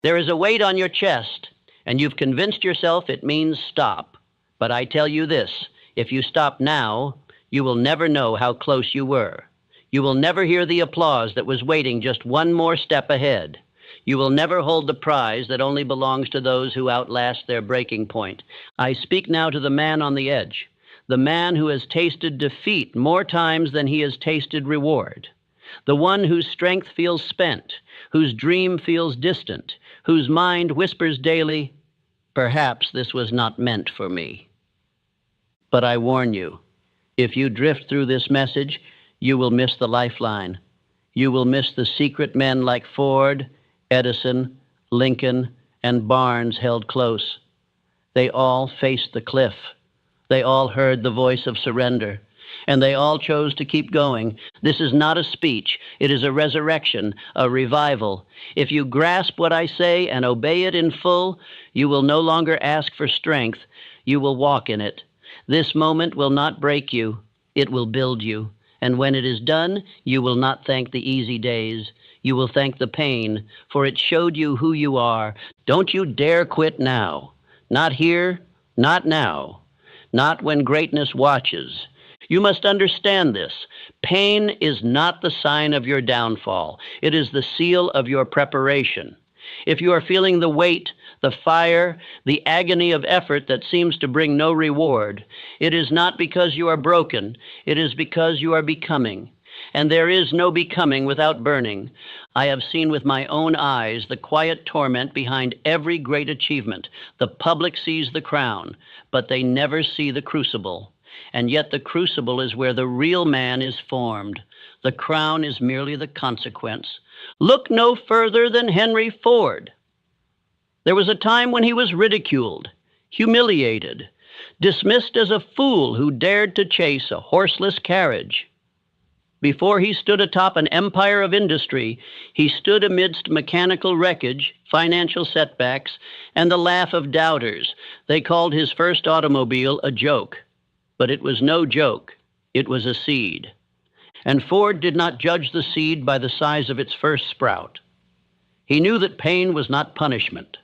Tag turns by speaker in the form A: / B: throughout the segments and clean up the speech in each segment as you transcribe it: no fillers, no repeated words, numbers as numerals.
A: There is a weight on your chest, and you've convinced yourself it means stop. But I tell you this, if you stop now, you will never know how close you were. You will never hear the applause that was waiting just one more step ahead. You will never hold the prize that only belongs to those who outlast their breaking point. I speak now to the man on the edge, the man who has tasted defeat more times than he has tasted reward, the one whose strength feels spent, whose dream feels distant, whose mind whispers daily, perhaps this was not meant for me. But I warn you, if you drift through this message, you will miss the lifeline. You will miss the secret men like Ford, Edison, Lincoln, and Barnes held close. They all faced the cliff. They all heard the voice of surrender, and they all chose to keep going. This is not a speech. It is a resurrection, a revival. If you grasp what I say and obey it in full, you will no longer ask for strength. You will walk in it. This moment will not break you. It will build you. And when it is done, you will not thank the easy days. You will thank the pain, for it showed you who you are. Don't you dare quit now. Not here, not now, not when greatness watches. You must understand this. Pain is not the sign of your downfall. It is the seal of your preparation. If you are feeling the weight, the fire, the agony of effort that seems to bring no reward, it is not because you are broken. It is because you are becoming. And there is no becoming without burning. I have seen with my own eyes the quiet torment behind every great achievement. The public sees the crown, but they never see the crucible. And yet the crucible is where the real man is formed. The crown is merely the consequence. Look no further than Henry Ford. There was a time when he was ridiculed, humiliated, dismissed as a fool who dared to chase a horseless carriage. Before he stood atop an empire of industry, he stood amidst mechanical wreckage, financial setbacks, and the laugh of doubters. They called his first automobile a joke, but it was no joke. It was a seed. And Ford did not judge the seed by the size of its first sprout. He knew that pain was not punishment.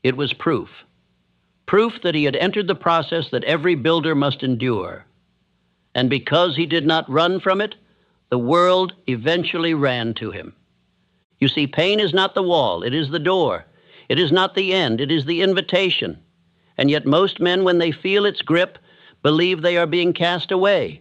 A: It was proof. Proof that he had entered the process that every builder must endure. And because he did not run from it, the world eventually ran to him. You see, pain is not the wall, it is the door. It is not the end, it is the invitation. And yet most men, when they feel its grip, believe they are being cast away.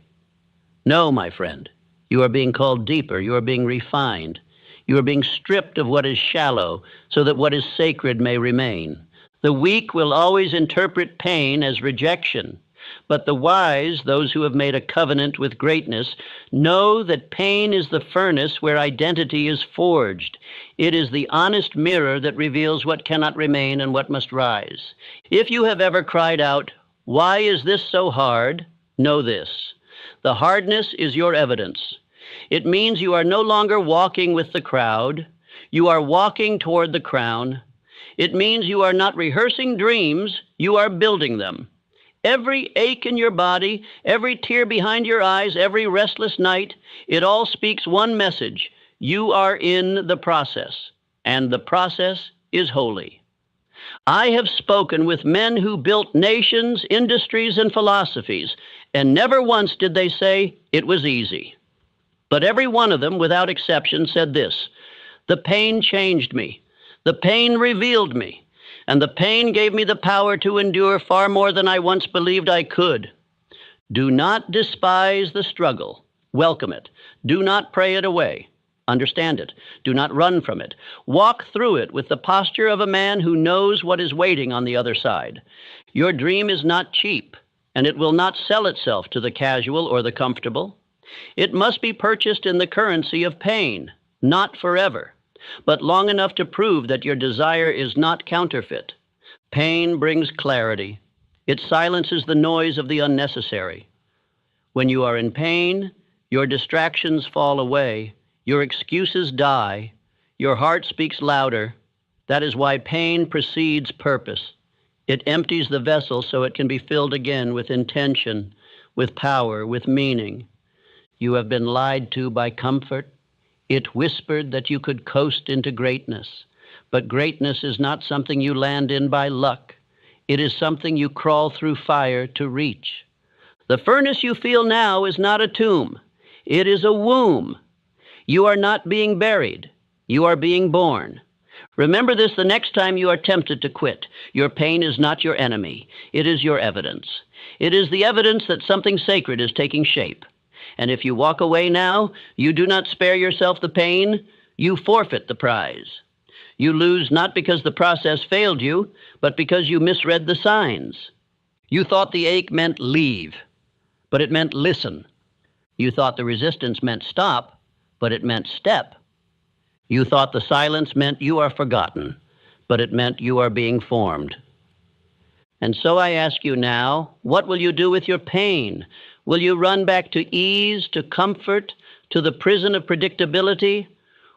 A: No, my friend, you are being called deeper, you are being refined. You are being stripped of what is shallow so that what is sacred may remain. The weak will always interpret pain as rejection, but the wise, those who have made a covenant with greatness, know that pain is the furnace where identity is forged. It is the honest mirror that reveals what cannot remain and what must rise. If you have ever cried out, "Why is this so hard?" know this. The hardness is your evidence. It means you are no longer walking with the crowd. You are walking toward the crown. It means you are not rehearsing dreams. You are building them. Every ache in your body, every tear behind your eyes, every restless night, it all speaks one message. You are in the process, and the process is holy. I have spoken with men who built nations, industries, and philosophies, and never once did they say it was easy. But every one of them, without exception, said this: the pain changed me, the pain revealed me, and the pain gave me the power to endure far more than I once believed I could. Do not despise the struggle. Welcome it. Do not pray it away. Understand it. Do not run from it. Walk through it with the posture of a man who knows what is waiting on the other side. Your dream is not cheap, and it will not sell itself to the casual or the comfortable. It must be purchased in the currency of pain, not forever, but long enough to prove that your desire is not counterfeit. Pain brings clarity. It silences the noise of the unnecessary. When you are in pain, your distractions fall away, your excuses die, your heart speaks louder. That is why pain precedes purpose. It empties the vessel so it can be filled again with intention, with power, with meaning. You have been lied to by comfort. It whispered that you could coast into greatness. But greatness is not something you land in by luck. It is something you crawl through fire to reach. The furnace you feel now is not a tomb. It is a womb. You are not being buried. You are being born. Remember this the next time you are tempted to quit. Your pain is not your enemy. It is your evidence. It is the evidence that something sacred is taking shape. And if you walk away now, you do not spare yourself the pain, you forfeit the prize. You lose not because the process failed you, but because you misread the signs. You thought the ache meant leave, but it meant listen. You thought the resistance meant stop, but it meant step. You thought the silence meant you are forgotten, but it meant you are being formed. And so I ask you now, what will you do with your pain? Will you run back to ease, to comfort, to the prison of predictability?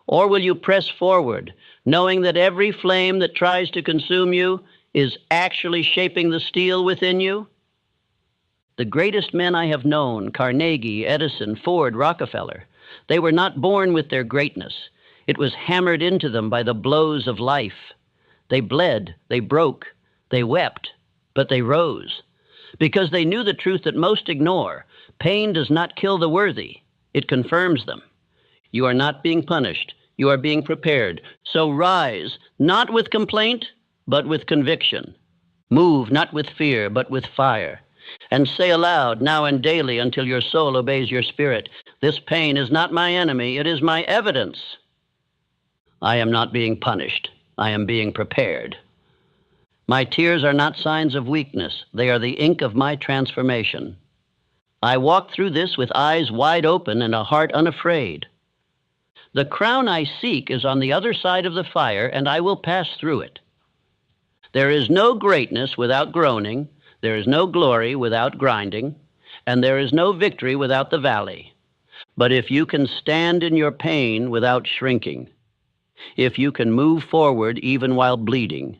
A: Or will you press forward, knowing that every flame that tries to consume you is actually shaping the steel within you? The greatest men I have known, Carnegie, Edison, Ford, Rockefeller, they were not born with their greatness. It was hammered into them by the blows of life. They bled, they broke, they wept, but they rose. Because they knew the truth that most ignore. Pain does not kill the worthy. It confirms them. You are not being punished. You are being prepared. So rise, not with complaint, but with conviction. Move, not with fear, but with fire. And say aloud, now and daily, until your soul obeys your spirit, this pain is not my enemy, it is my evidence. I am not being punished. I am being prepared. My tears are not signs of weakness. They are the ink of my transformation. I walk through this with eyes wide open and a heart unafraid. The crown I seek is on the other side of the fire, and I will pass through it. There is no greatness without groaning. There is no glory without grinding. And there is no victory without the valley. But if you can stand in your pain without shrinking, if you can move forward even while bleeding,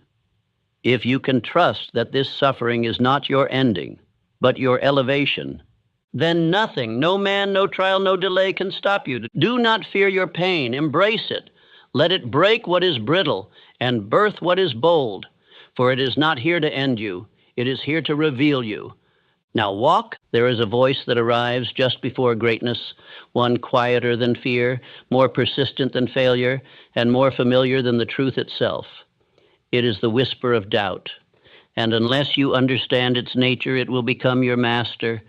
A: if you can trust that this suffering is not your ending, but your elevation, then nothing, no man, no trial, no delay can stop you. Do not fear your pain. Embrace it. Let it break what is brittle and birth what is bold, for it is not here to end you. It is here to reveal you. Now walk. There is a voice that arrives just before greatness, one quieter than fear, more persistent than failure, and more familiar than the truth itself. It is the whisper of doubt, and unless you understand its nature, it will become your master.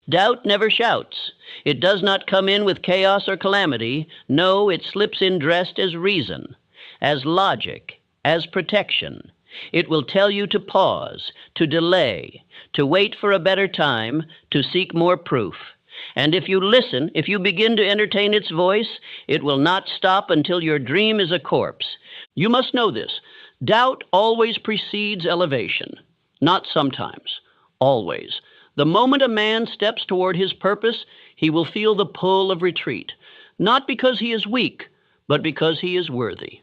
A: Doubt never shouts. It does not come in with chaos or calamity. No, it slips in dressed as reason, as logic, as protection. It will tell you to pause, to delay, to wait for a better time, to seek more proof. And if you listen, if you begin to entertain its voice, it will not stop until your dream is a corpse. You must know this. Doubt always precedes elevation. Not sometimes, always. The moment a man steps toward his purpose, he will feel the pull of retreat, not because he is weak, but because he is worthy.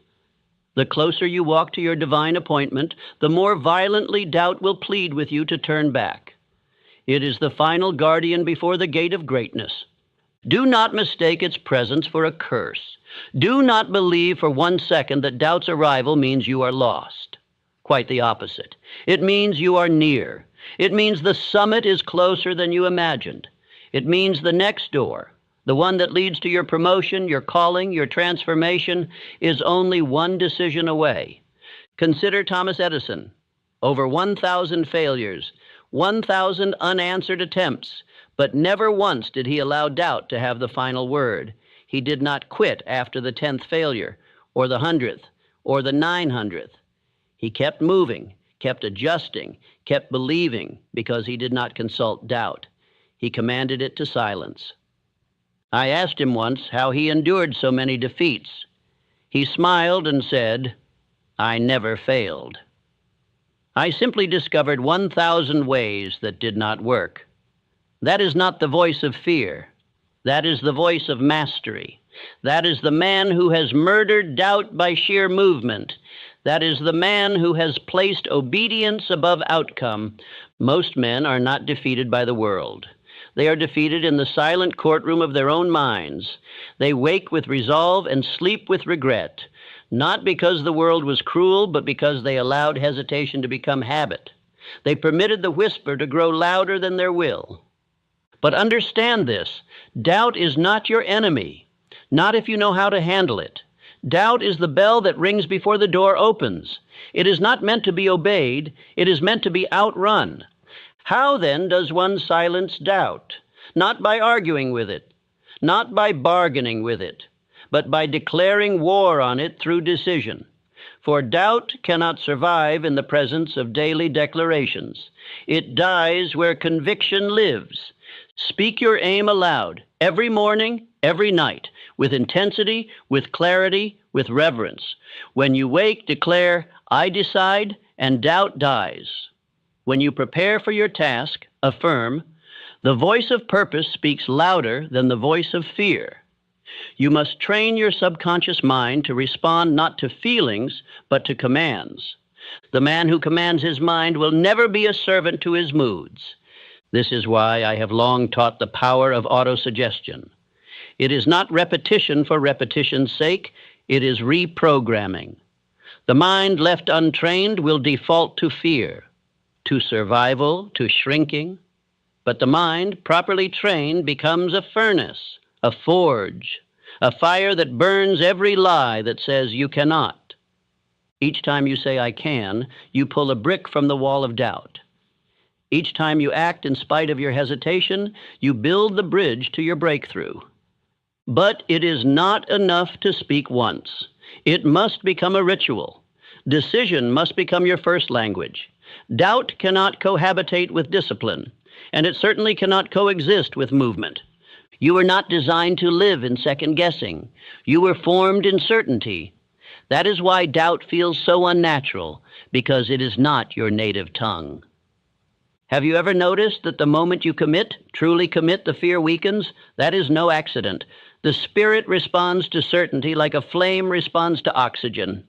A: The closer you walk to your divine appointment, the more violently doubt will plead with you to turn back. It is the final guardian before the gate of greatness. Do not mistake its presence for a curse. Do not believe for 1 second that doubt's arrival means you are lost. Quite the opposite. It means you are near. It means the summit is closer than you imagined. It means the next door, the one that leads to your promotion, your calling, your transformation, is only one decision away. Consider Thomas Edison. Over 1,000 failures, 1,000 unanswered attempts, but never once did he allow doubt to have the final word. He did not quit after the 10th failure, or the 100th, or the 900th. He kept moving, kept adjusting, kept believing, because he did not consult doubt. He commanded it to silence. I asked him once how he endured so many defeats. He smiled and said, "I never failed." I simply discovered 1,000 ways that did not work. That is not the voice of fear. That is the voice of mastery. That is the man who has murdered doubt by sheer movement. That is the man who has placed obedience above outcome. Most men are not defeated by the world. They are defeated in the silent courtroom of their own minds. They wake with resolve and sleep with regret. not because the world was cruel, but because they allowed hesitation to become habit. They permitted the whisper to grow louder than their will. But understand this, doubt is not your enemy, not if you know how to handle it. Doubt is the bell that rings before the door opens. It is not meant to be obeyed, it is meant to be outrun. How then does one silence doubt? Not by arguing with it, not by bargaining with it, but by declaring war on it through decision. For doubt cannot survive in the presence of daily declarations. It dies where conviction lives. Speak your aim aloud, every morning, every night, with intensity, with clarity, with reverence. When you wake, declare, I decide, and doubt dies. When you prepare for your task, affirm, the voice of purpose speaks louder than the voice of fear. You must train your subconscious mind to respond not to feelings, but to commands. The man who commands his mind will never be a servant to his moods. This is why I have long taught the power of autosuggestion. It is not repetition for repetition's sake, it is reprogramming. The mind left untrained will default to fear, to survival, to shrinking. But the mind, properly trained, becomes a furnace, a forge, a fire that burns every lie that says you cannot. Each time you say I can, you pull a brick from the wall of doubt. Each time you act in spite of your hesitation, you build the bridge to your breakthrough. But it is not enough to speak once. It must become a ritual. Decision must become your first language. Doubt cannot cohabitate with discipline, and it certainly cannot coexist with movement. You were not designed to live in second guessing. You were formed in certainty. That is why doubt feels so unnatural, because it is not your native tongue. Have you ever noticed that the moment you commit, truly commit, the fear weakens? That is no accident. The spirit responds to certainty like a flame responds to oxygen.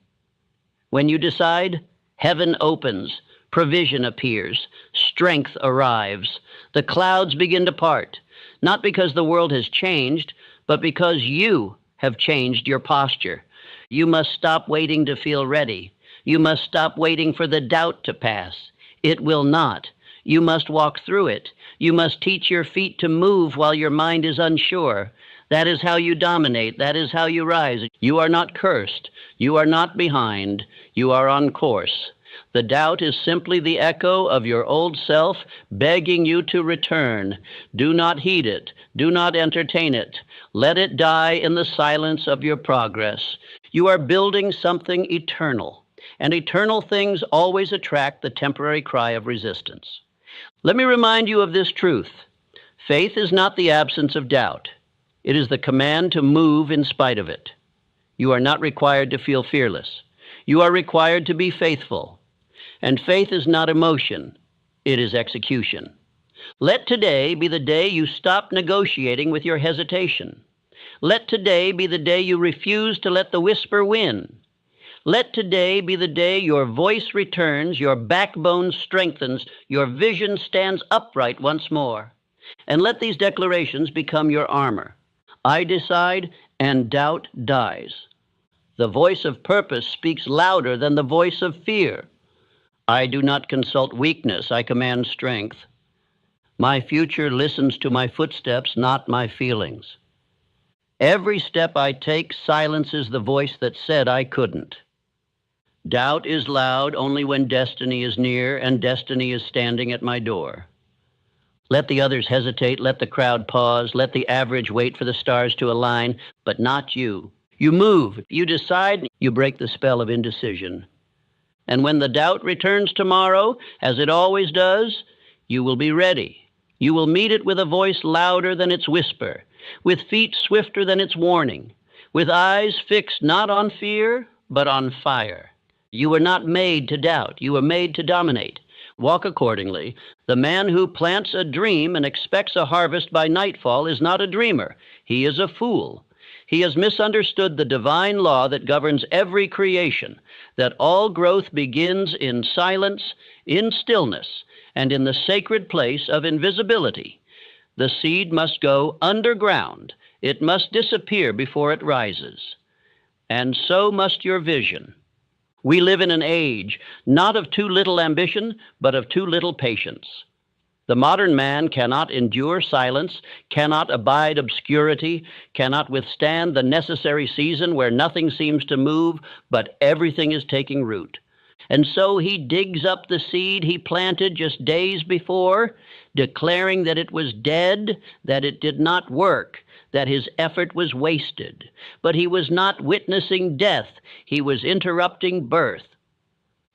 A: When you decide, heaven opens, provision appears, strength arrives, the clouds begin to part, not because the world has changed, but because you have changed your posture. You must stop waiting to feel ready. You must stop waiting for the doubt to pass. It will not. You must walk through it. You must teach your feet to move while your mind is unsure. That is how you dominate. That is how you rise. You are not cursed. You are not behind. You are on course. The doubt is simply the echo of your old self begging you to return. Do not heed it. Do not entertain it. Let it die in the silence of your progress. You are building something eternal, and eternal things always attract the temporary cry of resistance. Let me remind you of this truth. Faith is not the absence of doubt. It is the command to move in spite of it. You are not required to feel fearless. You are required to be faithful. And faith is not emotion. It is execution. Let today be the day you stop negotiating with your hesitation. Let today be the day you refuse to let the whisper win. Let today be the day your voice returns, your backbone strengthens, your vision stands upright once more. And let these declarations become your armor. I decide, and doubt dies. The voice of purpose speaks louder than the voice of fear. I do not consult weakness, I command strength. My future listens to my footsteps, not my feelings. Every step I take silences the voice that said I couldn't. Doubt is loud only when destiny is near and destiny is standing at my door. Let the others hesitate, let the crowd pause, let the average wait for the stars to align, but not you. You move, you decide, you break the spell of indecision. And when the doubt returns tomorrow, as it always does, you will be ready. You will meet it with a voice louder than its whisper, with feet swifter than its warning, with eyes fixed not on fear, but on fire. You were not made to doubt. You were made to dominate. Walk accordingly. The man who plants a dream and expects a harvest by nightfall is not a dreamer. He is a fool. He has misunderstood the divine law that governs every creation, that all growth begins in silence, in stillness, and in the sacred place of invisibility. The seed must go underground. It must disappear before it rises. And so must your vision. We live in an age not of too little ambition, but of too little patience. The modern man cannot endure silence, cannot abide obscurity, cannot withstand the necessary season where nothing seems to move, but everything is taking root. And so he digs up the seed he planted just days before, declaring that it was dead, that it did not work, that his effort was wasted. But he was not witnessing death, he was interrupting birth.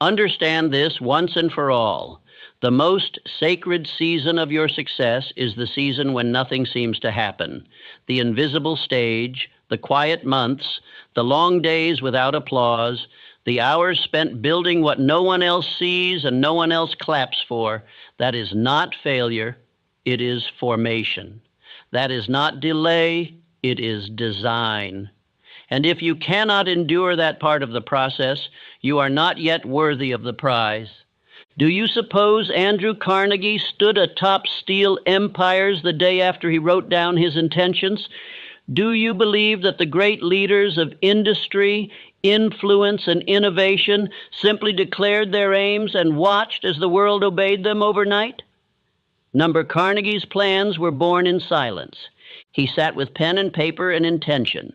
A: Understand this once and for all. The most sacred season of your success is the season when nothing seems to happen. The invisible stage, the quiet months, the long days without applause, the hours spent building what no one else sees and no one else claps for. That is not failure, it is formation. That is not delay, it is design. And if you cannot endure that part of the process, you are not yet worthy of the prize. Do you suppose Andrew Carnegie stood atop steel empires the day after he wrote down his intentions? Do you believe that the great leaders of industry, influence, and innovation simply declared their aims and watched as the world obeyed them overnight? Carnegie's plans were born in silence. He sat with pen and paper and intention.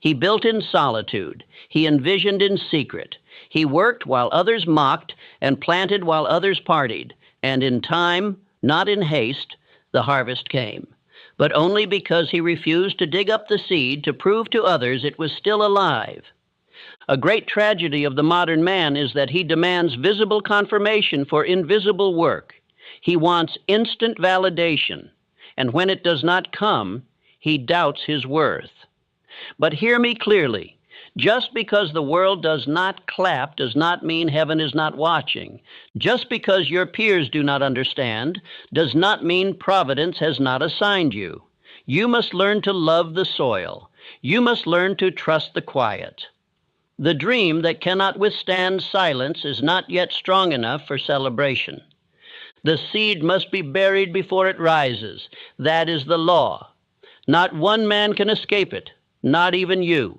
A: He built in solitude. He envisioned in secret. He worked while others mocked and planted while others partied. And in time, not in haste, the harvest came. But only because he refused to dig up the seed to prove to others it was still alive. A great tragedy of the modern man is that he demands visible confirmation for invisible work. He wants instant validation, and when it does not come, he doubts his worth. But hear me clearly. Just because the world does not clap does not mean heaven is not watching. Just because your peers do not understand does not mean providence has not assigned you. You must learn to love the soil. You must learn to trust the quiet. The dream that cannot withstand silence is not yet strong enough for celebration. The seed must be buried before it rises. That is the law. Not one man can escape it, not even you.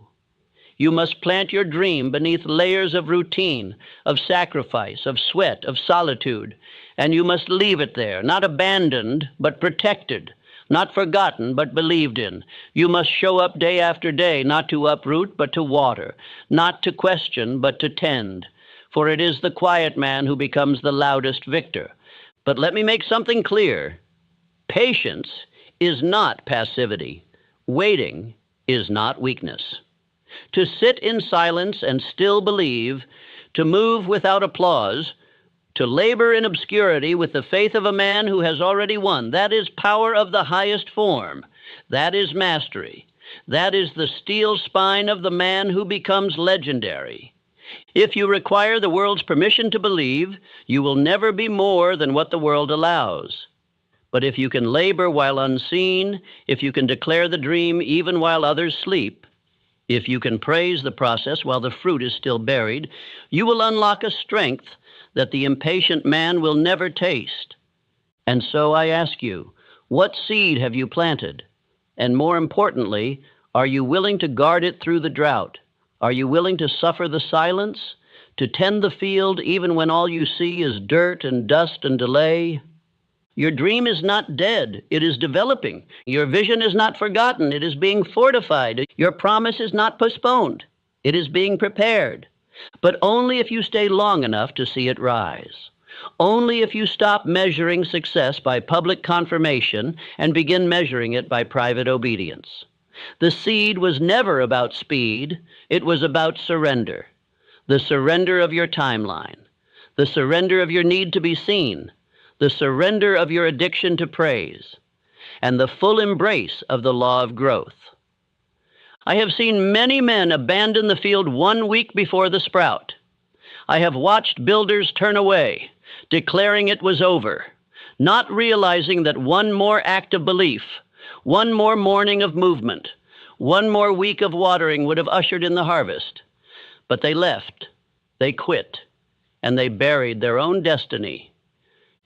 A: You must plant your dream beneath layers of routine, of sacrifice, of sweat, of solitude, and you must leave it there, not abandoned, but protected, not forgotten, but believed in. You must show up day after day, not to uproot, but to water, not to question, but to tend. For it is the quiet man who becomes the loudest victor. But let me make something clear. Patience is not passivity. Waiting is not weakness. To sit in silence and still believe, to move without applause, to labor in obscurity with the faith of a man who has already won, that is power of the highest form. That is mastery. That is the steel spine of the man who becomes legendary. If you require the world's permission to believe, you will never be more than what the world allows. But if you can labor while unseen, if you can declare the dream even while others sleep, if you can praise the process while the fruit is still buried, you will unlock a strength that the impatient man will never taste. And so I ask you, what seed have you planted? And more importantly, are you willing to guard it through the drought? Are you willing to suffer the silence, to tend the field even when all you see is dirt and dust and delay? Your dream is not dead, it is developing. Your vision is not forgotten, it is being fortified. Your promise is not postponed, it is being prepared. But only if you stay long enough to see it rise. Only if you stop measuring success by public confirmation and begin measuring it by private obedience. The seed was never about speed, it was about surrender. The surrender of your timeline, the surrender of your need to be seen, the surrender of your addiction to praise, and the full embrace of the law of growth. I have seen many men abandon the field 1 week before the sprout. I have watched builders turn away, declaring it was over, not realizing that one more act of belief, one more morning of movement, one more week of watering would have ushered in the harvest. But they left, they quit, and they buried their own destiny.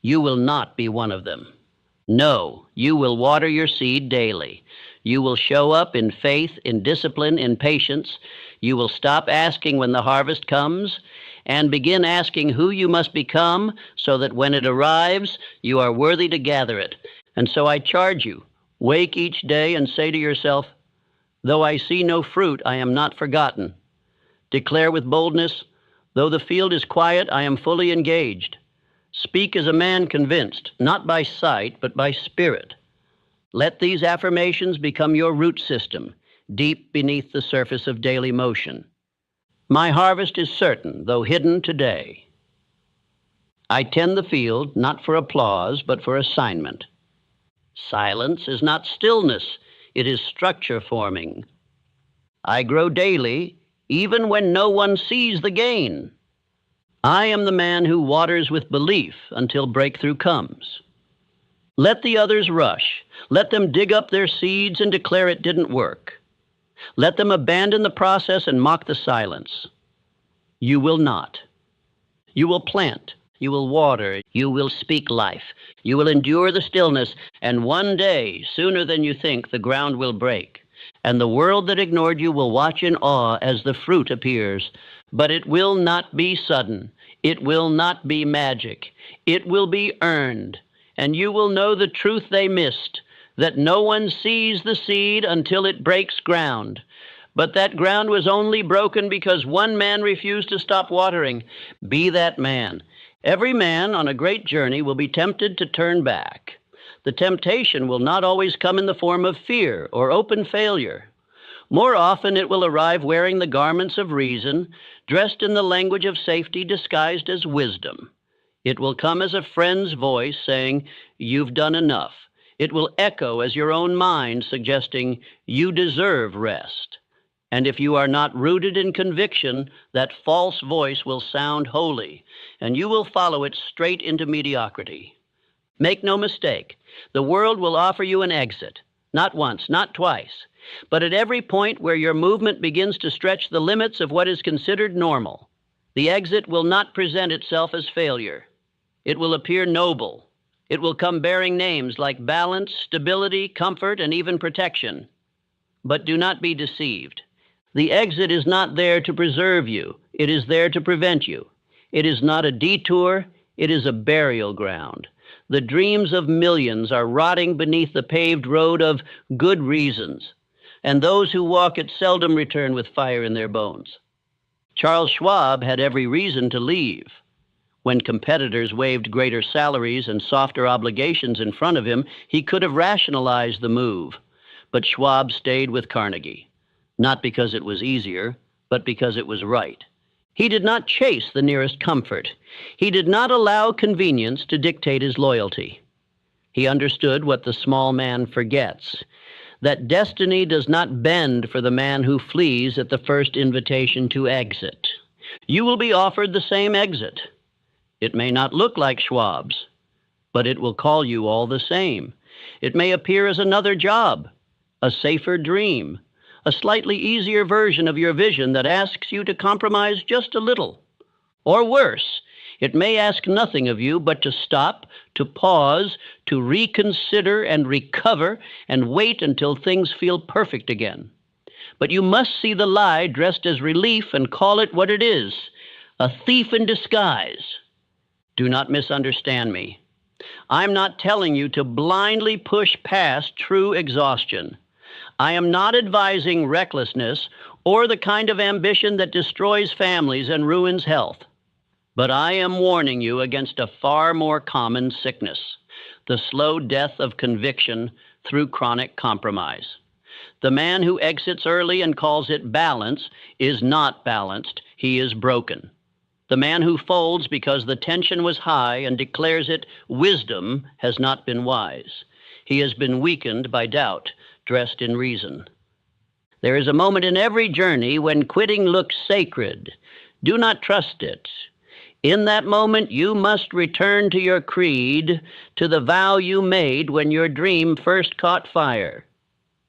A: You will not be one of them. No, you will water your seed daily. You will show up in faith, in discipline, in patience. You will stop asking when the harvest comes and begin asking who you must become so that when it arrives, you are worthy to gather it. And so I charge you, wake each day and say to yourself, though I see no fruit, I am not forgotten. Declare with boldness, though the field is quiet, I am fully engaged. Speak as a man convinced, not by sight, but by spirit. Let these affirmations become your root system, deep beneath the surface of daily motion. My harvest is certain, though hidden today. I tend the field, not for applause, but for assignment. Silence is not stillness, it is structure forming. I grow daily, even when no one sees the gain. I am the man who waters with belief until breakthrough comes. Let the others rush. Let them dig up their seeds and declare it didn't work. Let them abandon the process and mock the silence. You will not. You will plant. You will water. You will speak life. You will endure the stillness. And one day, sooner than you think, the ground will break. And the world that ignored you will watch in awe as the fruit appears. But it will not be sudden. It will not be magic. It will be earned. And you will know the truth they missed, that no one sees the seed until it breaks ground. But that ground was only broken because one man refused to stop watering. Be that man. Every man on a great journey will be tempted to turn back. The temptation will not always come in the form of fear or open failure. More often it will arrive wearing the garments of reason, dressed in the language of safety disguised as wisdom. It will come as a friend's voice saying, "You've done enough." It will echo as your own mind suggesting, "You deserve rest." And if you are not rooted in conviction, that false voice will sound holy, and you will follow it straight into mediocrity. Make no mistake, the world will offer you an exit, not once, not twice, but at every point where your movement begins to stretch the limits of what is considered normal. The exit will not present itself as failure. It will appear noble. It will come bearing names like balance, stability, comfort, and even protection. But do not be deceived. The exit is not there to preserve you. It is there to prevent you. It is not a detour. It is a burial ground. The dreams of millions are rotting beneath the paved road of good reasons, and those who walk it seldom return with fire in their bones. Charles Schwab had every reason to leave. When competitors waved greater salaries and softer obligations in front of him, he could have rationalized the move. But Schwab stayed with Carnegie, not because it was easier, but because it was right. He did not chase the nearest comfort. He did not allow convenience to dictate his loyalty. He understood what the small man forgets, that destiny does not bend for the man who flees at the first invitation to exit. You will be offered the same exit. It may not look like Schwab's, but it will call you all the same. It may appear as another job, a safer dream, a slightly easier version of your vision that asks you to compromise just a little. Or worse, it may ask nothing of you but to stop, to pause, to reconsider and recover and wait until things feel perfect again. But you must see the lie dressed as relief and call it what it is, a thief in disguise. Do not misunderstand me. I'm not telling you to blindly push past true exhaustion. I am not advising recklessness or the kind of ambition that destroys families and ruins health. But I am warning you against a far more common sickness, the slow death of conviction through chronic compromise. The man who exits early and calls it balance is not balanced, he is broken. The man who folds because the tension was high and declares it wisdom has not been wise. He has been weakened by doubt, dressed in reason. There is a moment in every journey when quitting looks sacred. Do not trust it. In that moment, you must return to your creed, to the vow you made when your dream first caught fire.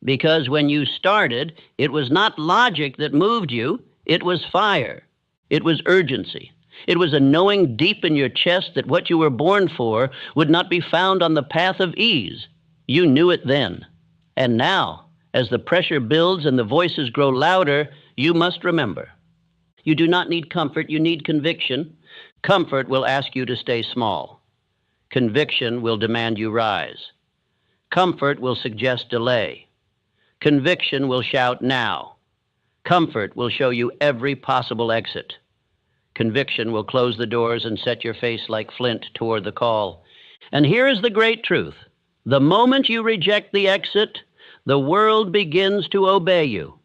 A: Because when you started, it was not logic that moved you, it was fire. It was urgency. It was a knowing deep in your chest that what you were born for would not be found on the path of ease. You knew it then. And now, as the pressure builds and the voices grow louder, you must remember. You do not need comfort, you need conviction. Comfort will ask you to stay small. Conviction will demand you rise. Comfort will suggest delay. Conviction will shout now. Comfort will show you every possible exit. Conviction will close the doors and set your face like flint toward the call. And here is the great truth. The moment you reject the exit, the world begins to obey you.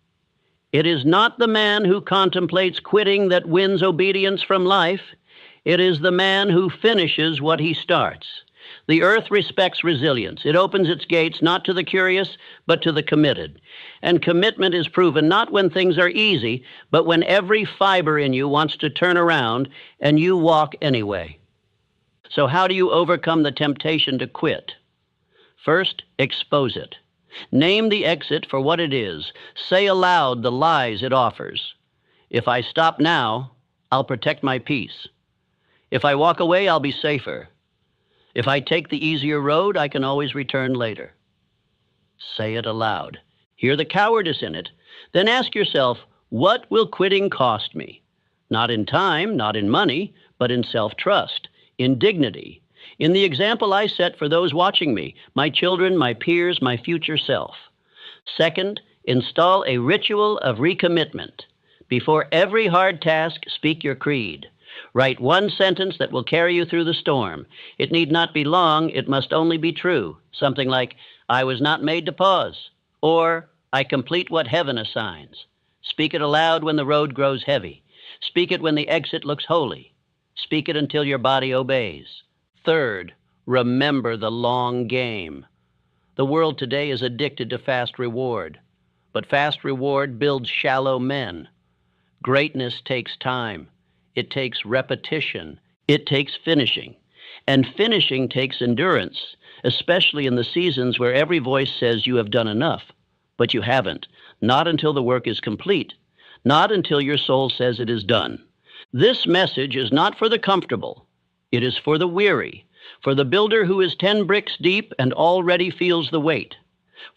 A: It is not the man who contemplates quitting that wins obedience from life. It is the man who finishes what he starts. The earth respects resilience. It opens its gates not to the curious, but to the committed. And commitment is proven not when things are easy, but when every fiber in you wants to turn around and you walk anyway. So how do you overcome the temptation to quit? First, expose it. Name the exit for what it is. Say aloud the lies it offers. If I stop now, I'll protect my peace. If I walk away, I'll be safer. If I take the easier road, I can always return later. Say it aloud. Hear the cowardice in it. Then ask yourself, what will quitting cost me? Not in time, not in money, but in self-trust, in dignity, in the example I set for those watching me, my children, my peers, my future self. Second, install a ritual of recommitment. Before every hard task, speak your creed. Write one sentence that will carry you through the storm. It need not be long, it must only be true. Something like, I was not made to pause, or I complete what heaven assigns. Speak it aloud when the road grows heavy. Speak it when the exit looks holy. Speak it until your body obeys. Third, remember the long game. The world today is addicted to fast reward, but fast reward builds shallow men. Greatness takes time. It takes repetition. It takes finishing. And finishing takes endurance, especially in the seasons where every voice says you have done enough, but you haven't. Not until the work is complete. Not until your soul says it is done. This message is not for the comfortable. It is for the weary, for the builder who is 10 bricks deep and already feels the weight,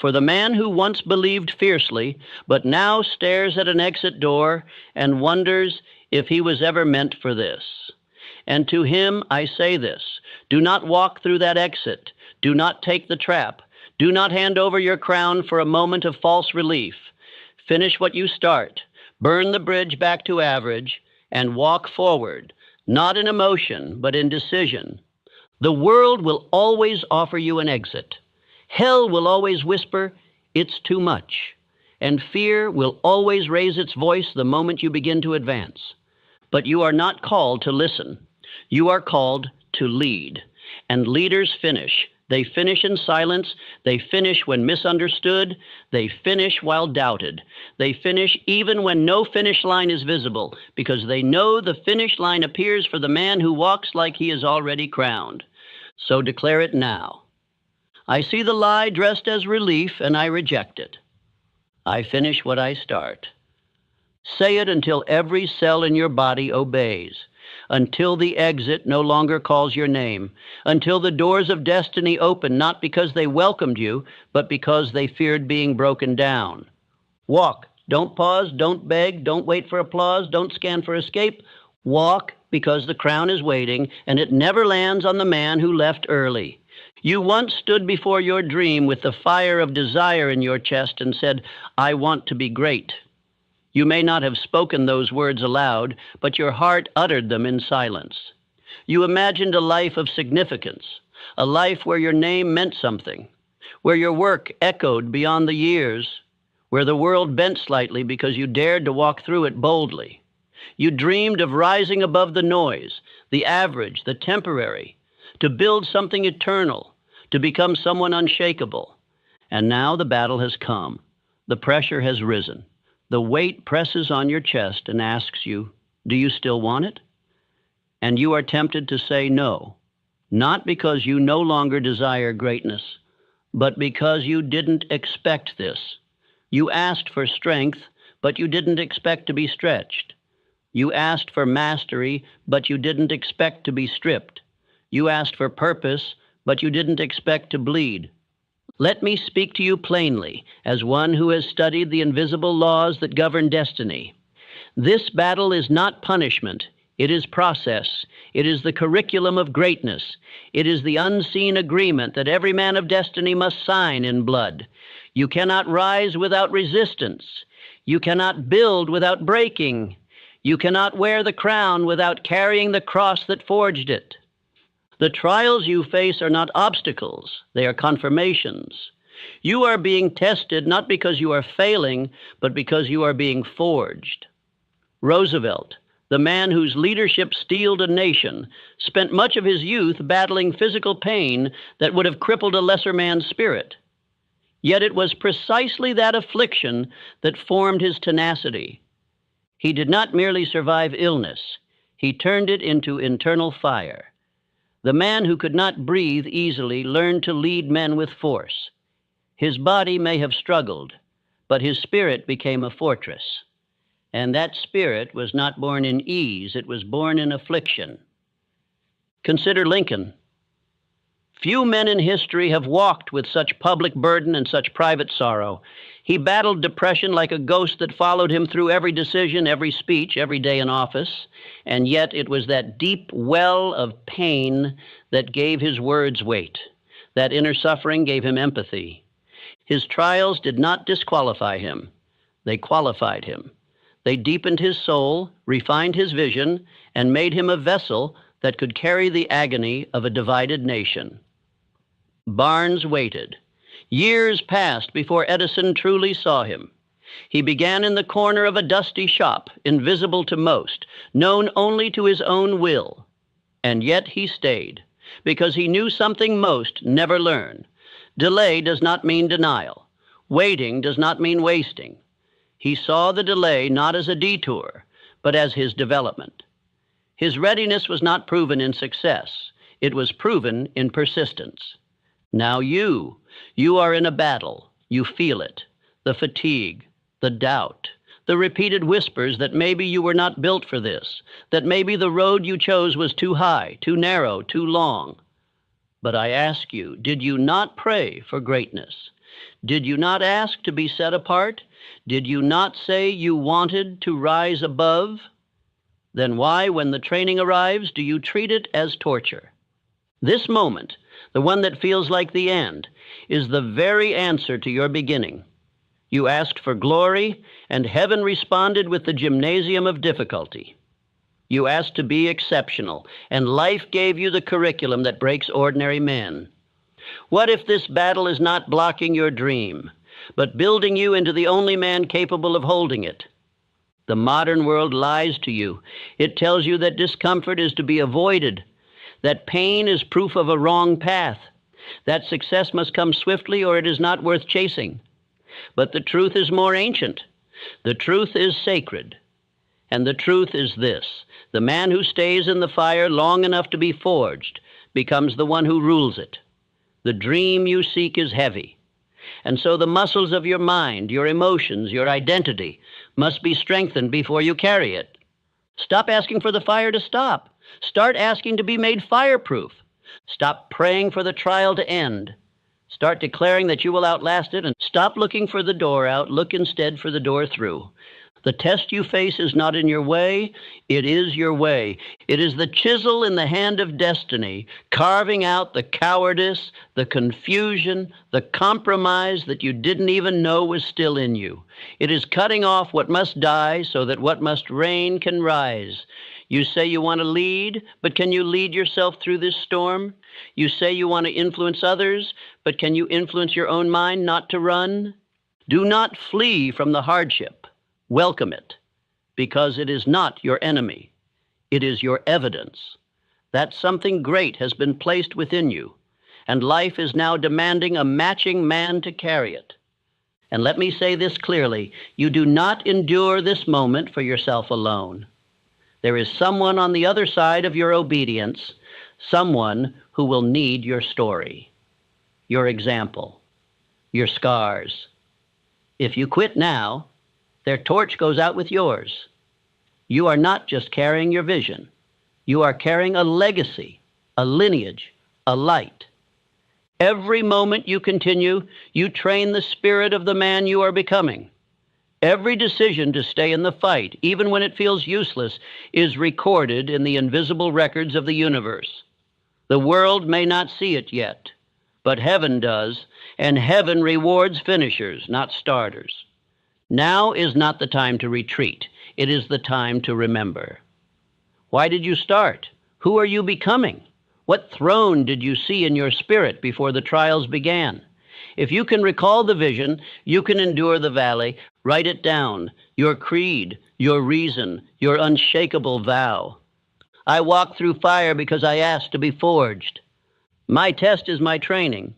A: for the man who once believed fiercely, but now stares at an exit door and wonders if he was ever meant for this. And to him I say this, do not walk through that exit. Do not take the trap. Do not hand over your crown for a moment of false relief. Finish what you start. Burn the bridge back to average and walk forward, not in emotion, but in decision. The world will always offer you an exit. Hell will always whisper, it's too much. And fear will always raise its voice the moment you begin to advance. But you are not called to listen. You are called to lead. And leaders finish. They finish in silence. They finish when misunderstood. They finish while doubted. They finish even when no finish line is visible, because they know the finish line appears for the man who walks like he is already crowned. So declare it now. I see the lie dressed as relief, and I reject it. I finish what I start. Say it until every cell in your body obeys, until the exit no longer calls your name, until the doors of destiny open not because they welcomed you, but because they feared being broken down. Walk. Don't pause. Don't beg. Don't wait for applause. Don't scan for escape. Walk because the crown is waiting, and it never lands on the man who left early. You once stood before your dream with the fire of desire in your chest and said, I want to be great. You may not have spoken those words aloud, but your heart uttered them in silence. You imagined a life of significance, a life where your name meant something, where your work echoed beyond the years, where the world bent slightly because you dared to walk through it boldly. You dreamed of rising above the noise, the average, the temporary, to build something eternal, to become someone unshakable. And now the battle has come. The pressure has risen. The weight presses on your chest and asks you, do you still want it? And you are tempted to say no, not because you no longer desire greatness, but because you didn't expect this. You asked for strength, but you didn't expect to be stretched. You asked for mastery, but you didn't expect to be stripped. You asked for purpose, but you didn't expect to bleed. Let me speak to you plainly, as one who has studied the invisible laws that govern destiny. This battle is not punishment. It is process. It is the curriculum of greatness. It is the unseen agreement that every man of destiny must sign in blood. You cannot rise without resistance. You cannot build without breaking. You cannot wear the crown without carrying the cross that forged it. The trials you face are not obstacles. They are confirmations. You are being tested not because you are failing, but because you are being forged. Roosevelt, the man whose leadership steeled a nation, spent much of his youth battling physical pain that would have crippled a lesser man's spirit. Yet it was precisely that affliction that formed his tenacity. He did not merely survive illness. He turned it into internal fire. The man who could not breathe easily learned to lead men with force. His body may have struggled, but his spirit became a fortress. And that spirit was not born in ease, it was born in affliction. Consider Lincoln. Few men in history have walked with such public burden and such private sorrow. He battled depression like a ghost that followed him through every decision, every speech, every day in office, and yet it was that deep well of pain that gave his words weight. That inner suffering gave him empathy. His trials did not disqualify him. They qualified him. They deepened his soul, refined his vision, and made him a vessel that could carry the agony of a divided nation. Barnes waited. Years passed before Edison truly saw him. He began in the corner of a dusty shop, invisible to most, known only to his own will. And yet he stayed, because he knew something most never learn. Delay does not mean denial. Waiting does not mean wasting. He saw the delay not as a detour, but as his development. His readiness was not proven in success. It was proven in persistence. Now you are in a battle. You feel it. The fatigue, the doubt, the repeated whispers that maybe you were not built for this, that maybe the road you chose was too high, too narrow, too long. But I ask you, did you not pray for greatness? Did you not ask to be set apart? Did you not say you wanted to rise above? Then why, when the training arrives, do you treat it as torture? This moment, the one that feels like the end, is the very answer to your beginning. You asked for glory, and heaven responded with the gymnasium of difficulty. You asked to be exceptional, and life gave you the curriculum that breaks ordinary men. What if this battle is not blocking your dream, but building you into the only man capable of holding it? The modern world lies to you. It tells you that discomfort is to be avoided, that pain is proof of a wrong path, that success must come swiftly or it is not worth chasing. But the truth is more ancient. The truth is sacred. And the truth is this: the man who stays in the fire long enough to be forged becomes the one who rules it. The dream you seek is heavy. And so the muscles of your mind, your emotions, your identity must be strengthened before you carry it. Stop asking for the fire to stop. Start asking to be made fireproof. Stop praying for the trial to end. Start declaring that you will outlast it, and stop looking for the door out. Look instead for the door through. The test you face is not in your way, it is your way. It is the chisel in the hand of destiny, carving out the cowardice, the confusion, the compromise that you didn't even know was still in you. It is cutting off what must die so that what must reign can rise. You say you want to lead, but can you lead yourself through this storm? You say you want to influence others, but can you influence your own mind not to run? Do not flee from the hardship. Welcome it, because it is not your enemy. It is your evidence that something great has been placed within you, and life is now demanding a matching man to carry it. And let me say this clearly: you do not endure this moment for yourself alone. There is someone on the other side of your obedience, someone who will need your story, your example, your scars. If you quit now, their torch goes out with yours. You are not just carrying your vision. You are carrying a legacy, a lineage, a light. Every moment you continue, you train the spirit of the man you are becoming. Every decision to stay in the fight, even when it feels useless, is recorded in the invisible records of the universe. The world may not see it yet, but heaven does, and heaven rewards finishers, not starters. Now is not the time to retreat. It is the time to remember. Why did you start? Who are you becoming? What throne did you see in your spirit before the trials began? If you can recall the vision, you can endure the valley. Write it down, your creed, your reason, your unshakable vow. I walk through fire because I asked to be forged. My test is my training.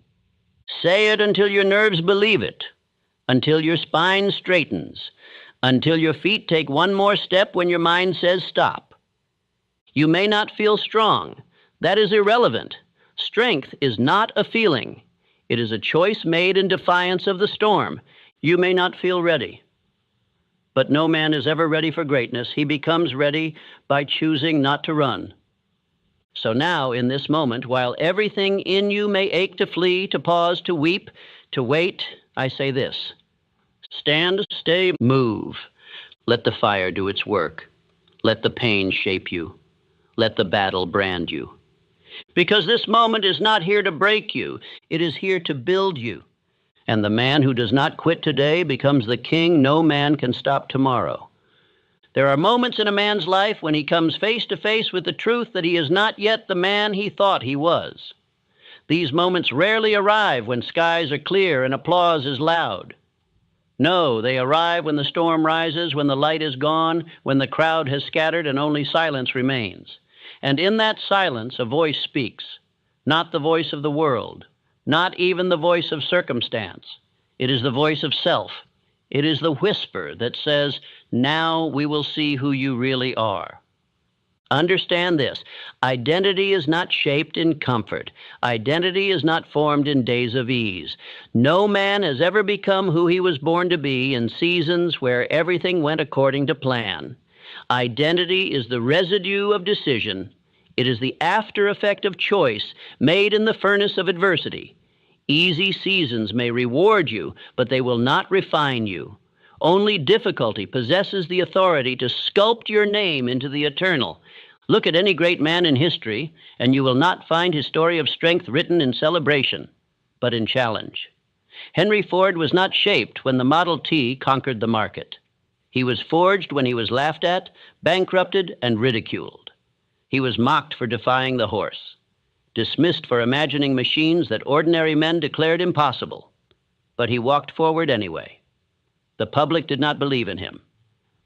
A: Say it until your nerves believe it, until your spine straightens, until your feet take one more step when your mind says stop. You may not feel strong. That is irrelevant. Strength is not a feeling. It is a choice made in defiance of the storm. You may not feel ready. But no man is ever ready for greatness. He becomes ready by choosing not to run. So now, in this moment, while everything in you may ache to flee, to pause, to weep, to wait, I say this: stand, stay, move. Let the fire do its work. Let the pain shape you. Let the battle brand you. Because this moment is not here to break you. It is here to build you. And the man who does not quit today becomes the king no man can stop tomorrow. There are moments in a man's life when he comes face to face with the truth that he is not yet the man he thought he was. These moments rarely arrive when skies are clear and applause is loud. No, they arrive when the storm rises, when the light is gone, when the crowd has scattered and only silence remains. And in that silence, a voice speaks, not the voice of the world, not even the voice of circumstance. It is the voice of self. It is the whisper that says, now we will see who you really are. Understand this: identity is not shaped in comfort. Identity is not formed in days of ease. No man has ever become who he was born to be in seasons where everything went according to plan. Identity is the residue of decision. It is the after effect of choice made in the furnace of adversity. Easy seasons may reward you, but they will not refine you. Only difficulty possesses the authority to sculpt your name into the eternal. Look at any great man in history, and you will not find his story of strength written in celebration, but in challenge. Henry Ford was not shaped when the Model T conquered the market. He was forged when he was laughed at, bankrupted, and ridiculed. He was mocked for defying the horse, dismissed for imagining machines that ordinary men declared impossible. But he walked forward anyway. The public did not believe in him,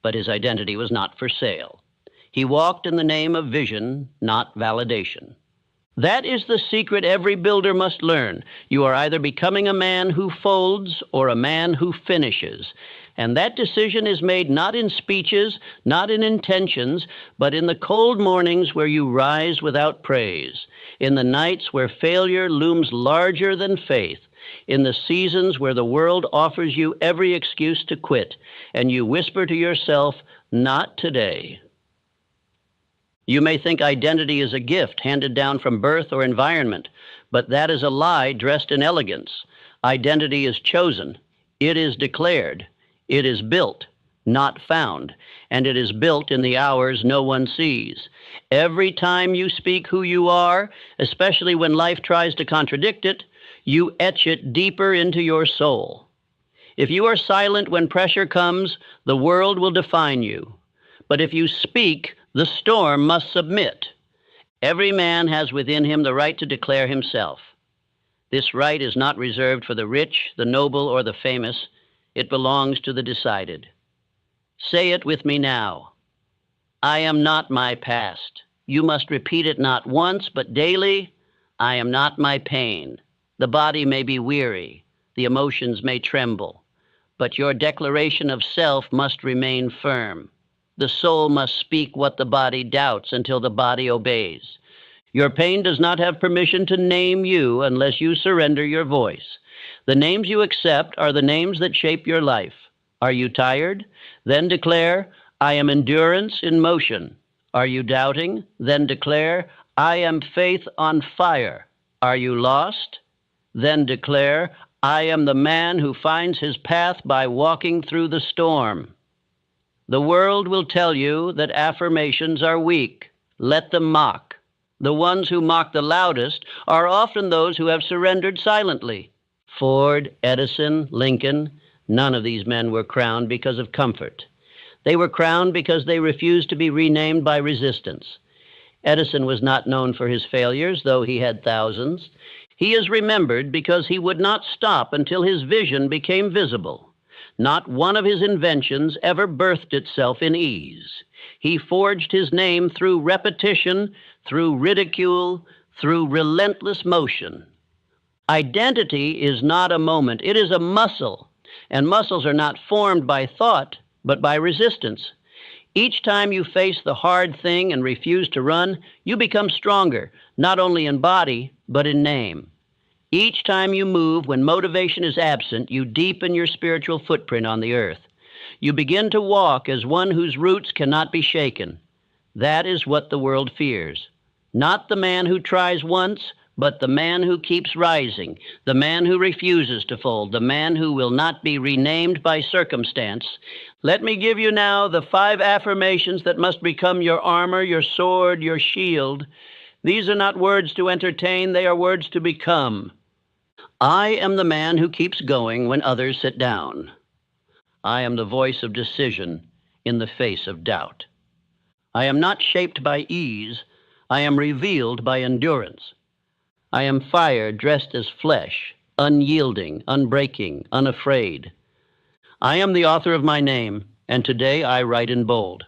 A: but his identity was not for sale. He walked in the name of vision, not validation. That is the secret every builder must learn. You are either becoming a man who folds or a man who finishes. And that decision is made not in speeches, not in intentions, but in the cold mornings where you rise without praise, in the nights where failure looms larger than faith, in the seasons where the world offers you every excuse to quit, and you whisper to yourself, not today. You may think identity is a gift handed down from birth or environment, but that is a lie dressed in elegance. Identity is chosen. It is declared. It is built, not found, and it is built in the hours no one sees. Every time you speak who you are, especially when life tries to contradict it, you etch it deeper into your soul. If you are silent when pressure comes, the world will define you. But if you speak, the storm must submit. Every man has within him the right to declare himself. This right is not reserved for the rich, the noble, or the famous. It belongs to the decided. Say it with me now. I am not my past. You must repeat it not once, but daily. I am not my pain. The body may be weary. The emotions may tremble. But your declaration of self must remain firm. The soul must speak what the body doubts until the body obeys. Your pain does not have permission to name you unless you surrender your voice. The names you accept are the names that shape your life. Are you tired? Then declare, I am endurance in motion. Are you doubting? Then declare, I am faith on fire. Are you lost? Then declare, I am the man who finds his path by walking through the storm. The world will tell you that affirmations are weak. Let them mock. The ones who mock the loudest are often those who have surrendered silently. Ford, Edison, Lincoln, none of these men were crowned because of comfort. They were crowned because they refused to be renamed by resistance. Edison was not known for his failures, though he had thousands. He is remembered because he would not stop until his vision became visible. Not one of his inventions ever birthed itself in ease. He forged his name through repetition, through ridicule, through relentless motion. Identity is not a moment, it is a muscle, and muscles are not formed by thought, but by resistance. Each time you face the hard thing and refuse to run, you become stronger, not only in body, but in name. Each time you move when motivation is absent, you deepen your spiritual footprint on the earth. You begin to walk as one whose roots cannot be shaken. That is what the world fears. Not the man who tries once, but the man who keeps rising, the man who refuses to fold, the man who will not be renamed by circumstance. Let me give you now the 5 affirmations that must become your armor, your sword, your shield. These are not words to entertain, they are words to become. I am the man who keeps going when others sit down. I am the voice of decision in the face of doubt. I am not shaped by ease, I am revealed by endurance. I am fire dressed as flesh, unyielding, unbreaking, unafraid. I am the author of my name, and today I write in bold.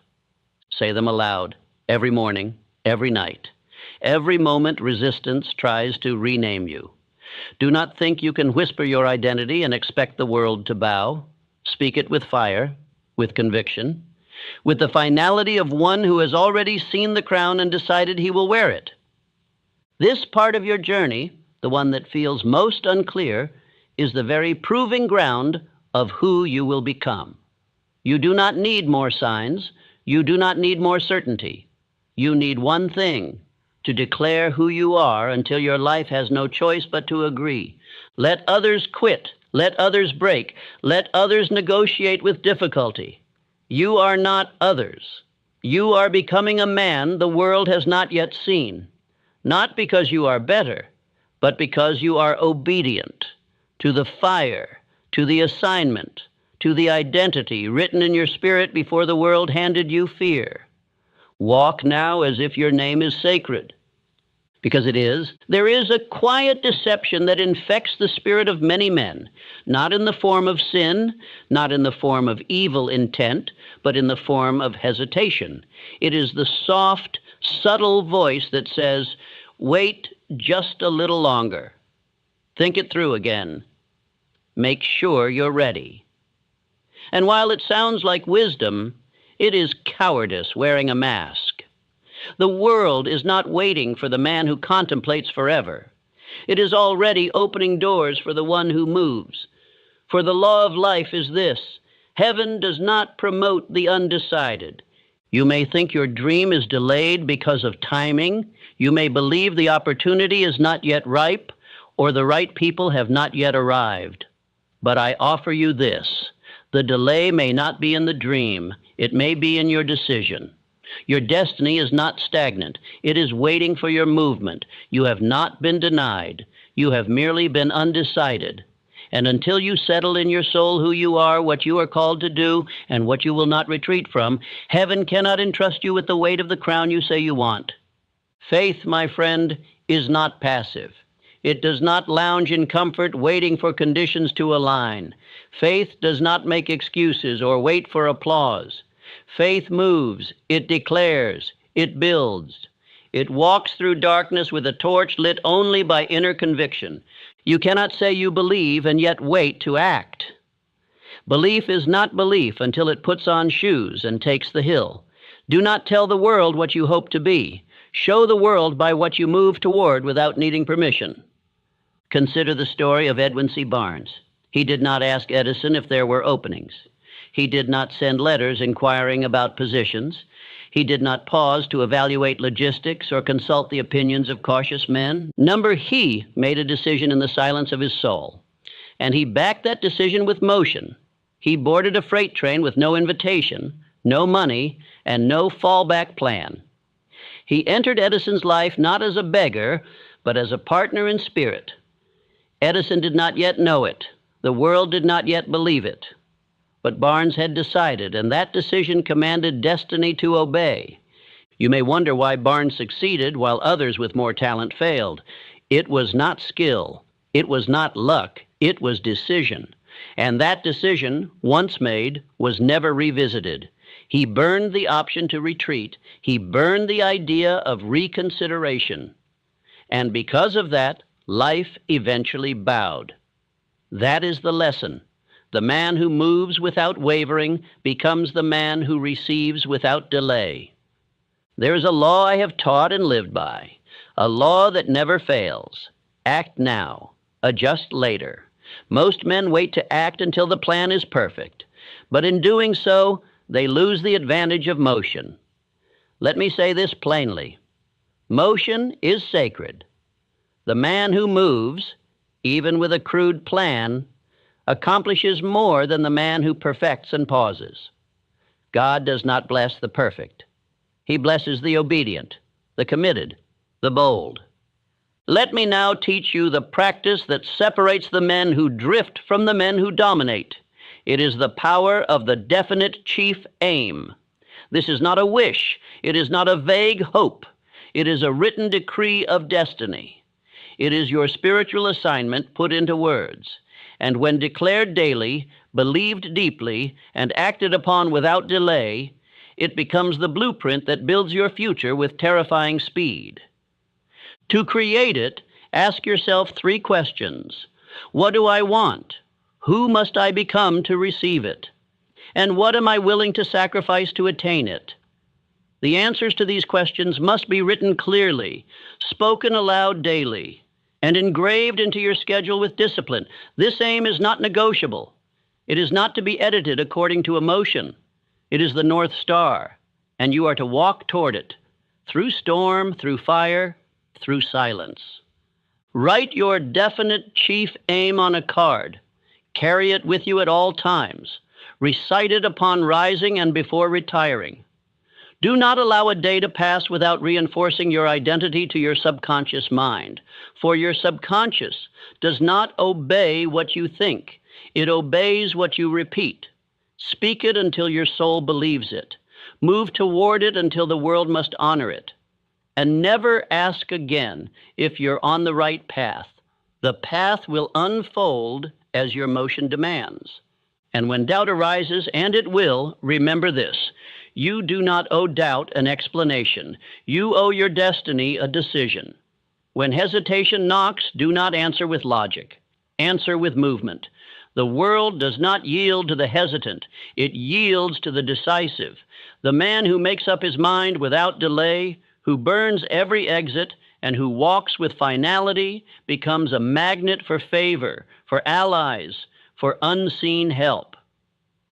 A: Say them aloud, every morning, every night. Every moment resistance tries to rename you. Do not think you can whisper your identity and expect the world to bow. Speak it with fire, with conviction, with the finality of one who has already seen the crown and decided he will wear it. This part of your journey, the one that feels most unclear, is the very proving ground of who you will become. You do not need more signs. You do not need more certainty. You need one thing, to declare who you are until your life has no choice but to agree. Let others quit. Let others break. Let others negotiate with difficulty. You are not others. You are becoming a man the world has not yet seen. Not because you are better, but because you are obedient to the fire, to the assignment, to the identity written in your spirit before the world handed you fear. Walk now as if your name is sacred, because it is. There is a quiet deception that infects the spirit of many men, not in the form of sin, not in the form of evil intent, but in the form of hesitation. It is the soft, subtle voice that says, wait just a little longer. Think it through again. Make sure you're ready. And while it sounds like wisdom, it is cowardice wearing a mask. The world is not waiting for the man who contemplates forever. It is already opening doors for the one who moves. For the law of life is this: heaven does not promote the undecided. You may think your dream is delayed because of timing. You may believe the opportunity is not yet ripe, or the right people have not yet arrived. But I offer you this: the delay may not be in the dream. It may be in your decision. Your destiny is not stagnant. It is waiting for your movement. You have not been denied. You have merely been undecided. And until you settle in your soul who you are, what you are called to do, and what you will not retreat from, heaven cannot entrust you with the weight of the crown you say you want. Faith, my friend, is not passive. It does not lounge in comfort waiting for conditions to align. Faith does not make excuses or wait for applause. Faith moves, it declares, it builds. It walks through darkness with a torch lit only by inner conviction. You cannot say you believe and yet wait to act. Belief is not belief until it puts on shoes and takes the hill. Do not tell the world what you hope to be. Show the world by what you move toward without needing permission. Consider the story of Edwin C. Barnes. He did not ask Edison if there were openings. He did not send letters inquiring about positions. He did not pause to evaluate logistics or consult the opinions of cautious men. He made a decision in the silence of his soul, and he backed that decision with motion. He boarded a freight train with no invitation, no money, and no fallback plan. He entered Edison's life not as a beggar, but as a partner in spirit. Edison did not yet know it. The world did not yet believe it. But Barnes had decided, and that decision commanded destiny to obey. You may wonder why Barnes succeeded while others with more talent failed. It was not skill. It was not luck. It was decision. And that decision, once made, was never revisited. He burned the option to retreat. He burned the idea of reconsideration. And because of that, life eventually bowed. That is the lesson. The man who moves without wavering becomes the man who receives without delay. There is a law I have taught and lived by, a law that never fails. Act now, adjust later. Most men wait to act until the plan is perfect, but in doing so, they lose the advantage of motion. Let me say this plainly. Motion is sacred. The man who moves, even with a crude plan, accomplishes more than the man who perfects and pauses. God does not bless the perfect. He blesses the obedient, the committed, the bold. Let me now teach you the practice that separates the men who drift from the men who dominate. It is the power of the definite chief aim. This is not a wish. It is not a vague hope. It is a written decree of destiny. It is your spiritual assignment put into words. And when declared daily, believed deeply, and acted upon without delay, it becomes the blueprint that builds your future with terrifying speed. To create it, ask yourself 3 questions. What do I want? Who must I become to receive it? And what am I willing to sacrifice to attain it? The answers to these questions must be written clearly, spoken aloud daily, and engraved into your schedule with discipline. This aim is not negotiable. It is not to be edited according to emotion. It is the North Star, and you are to walk toward it, through storm, through fire, through silence. Write your definite chief aim on a card. Carry it with you at all times. Recite it upon rising and before retiring. Do not allow a day to pass without reinforcing your identity to your subconscious mind, for your subconscious does not obey what you think. It obeys what you repeat. Speak it until your soul believes it. Move toward it until the world must honor it. And never ask again if you're on the right path. The path will unfold as your motion demands. And when doubt arises, and it will, remember this. You do not owe doubt an explanation. You owe your destiny a decision. When hesitation knocks, do not answer with logic. Answer with movement. The world does not yield to the hesitant. It yields to the decisive. The man who makes up his mind without delay, who burns every exit, and who walks with finality becomes a magnet for favor, for allies, for unseen help.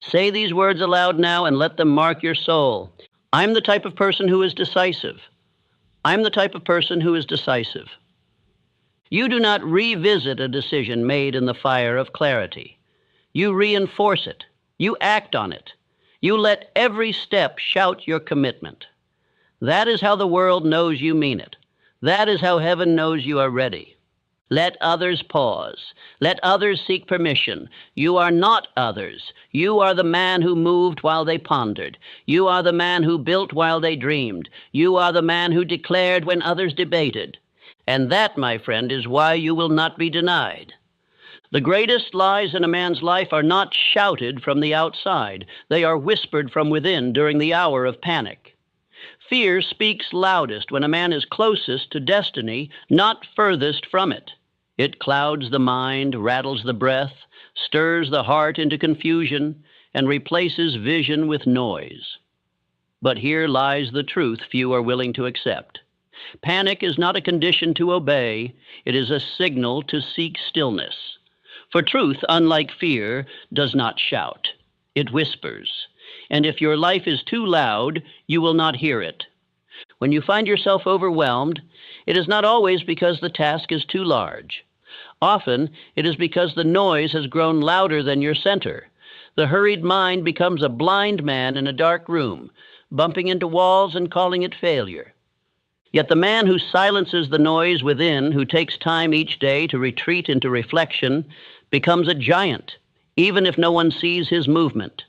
A: Say these words aloud now and let them mark your soul. I'm the type of person who is decisive. I'm the type of person who is decisive. You do not revisit a decision made in the fire of clarity. You reinforce it. You act on it. You let every step shout your commitment. That is how the world knows you mean it. That is how heaven knows you are ready. Let others pause. Let others seek permission. You are not others. You are the man who moved while they pondered. You are the man who built while they dreamed. You are the man who declared when others debated. And that, my friend, is why you will not be denied. The greatest lies in a man's life are not shouted from the outside. They are whispered from within during the hour of panic. Fear speaks loudest when a man is closest to destiny, not furthest from it. It clouds the mind, rattles the breath, stirs the heart into confusion, and replaces vision with noise. But here lies the truth few are willing to accept. Panic is not a condition to obey. It is a signal to seek stillness. For truth, unlike fear, does not shout. it whispers. And if your life is too loud, you will not hear it. When you find yourself overwhelmed, it is not always because the task is too large. Often, it is because the noise has grown louder than your center. The hurried mind becomes a blind man in a dark room, bumping into walls and calling it failure. Yet the man who silences the noise within, who takes time each day to retreat into reflection, becomes a giant, even if no one sees his movement.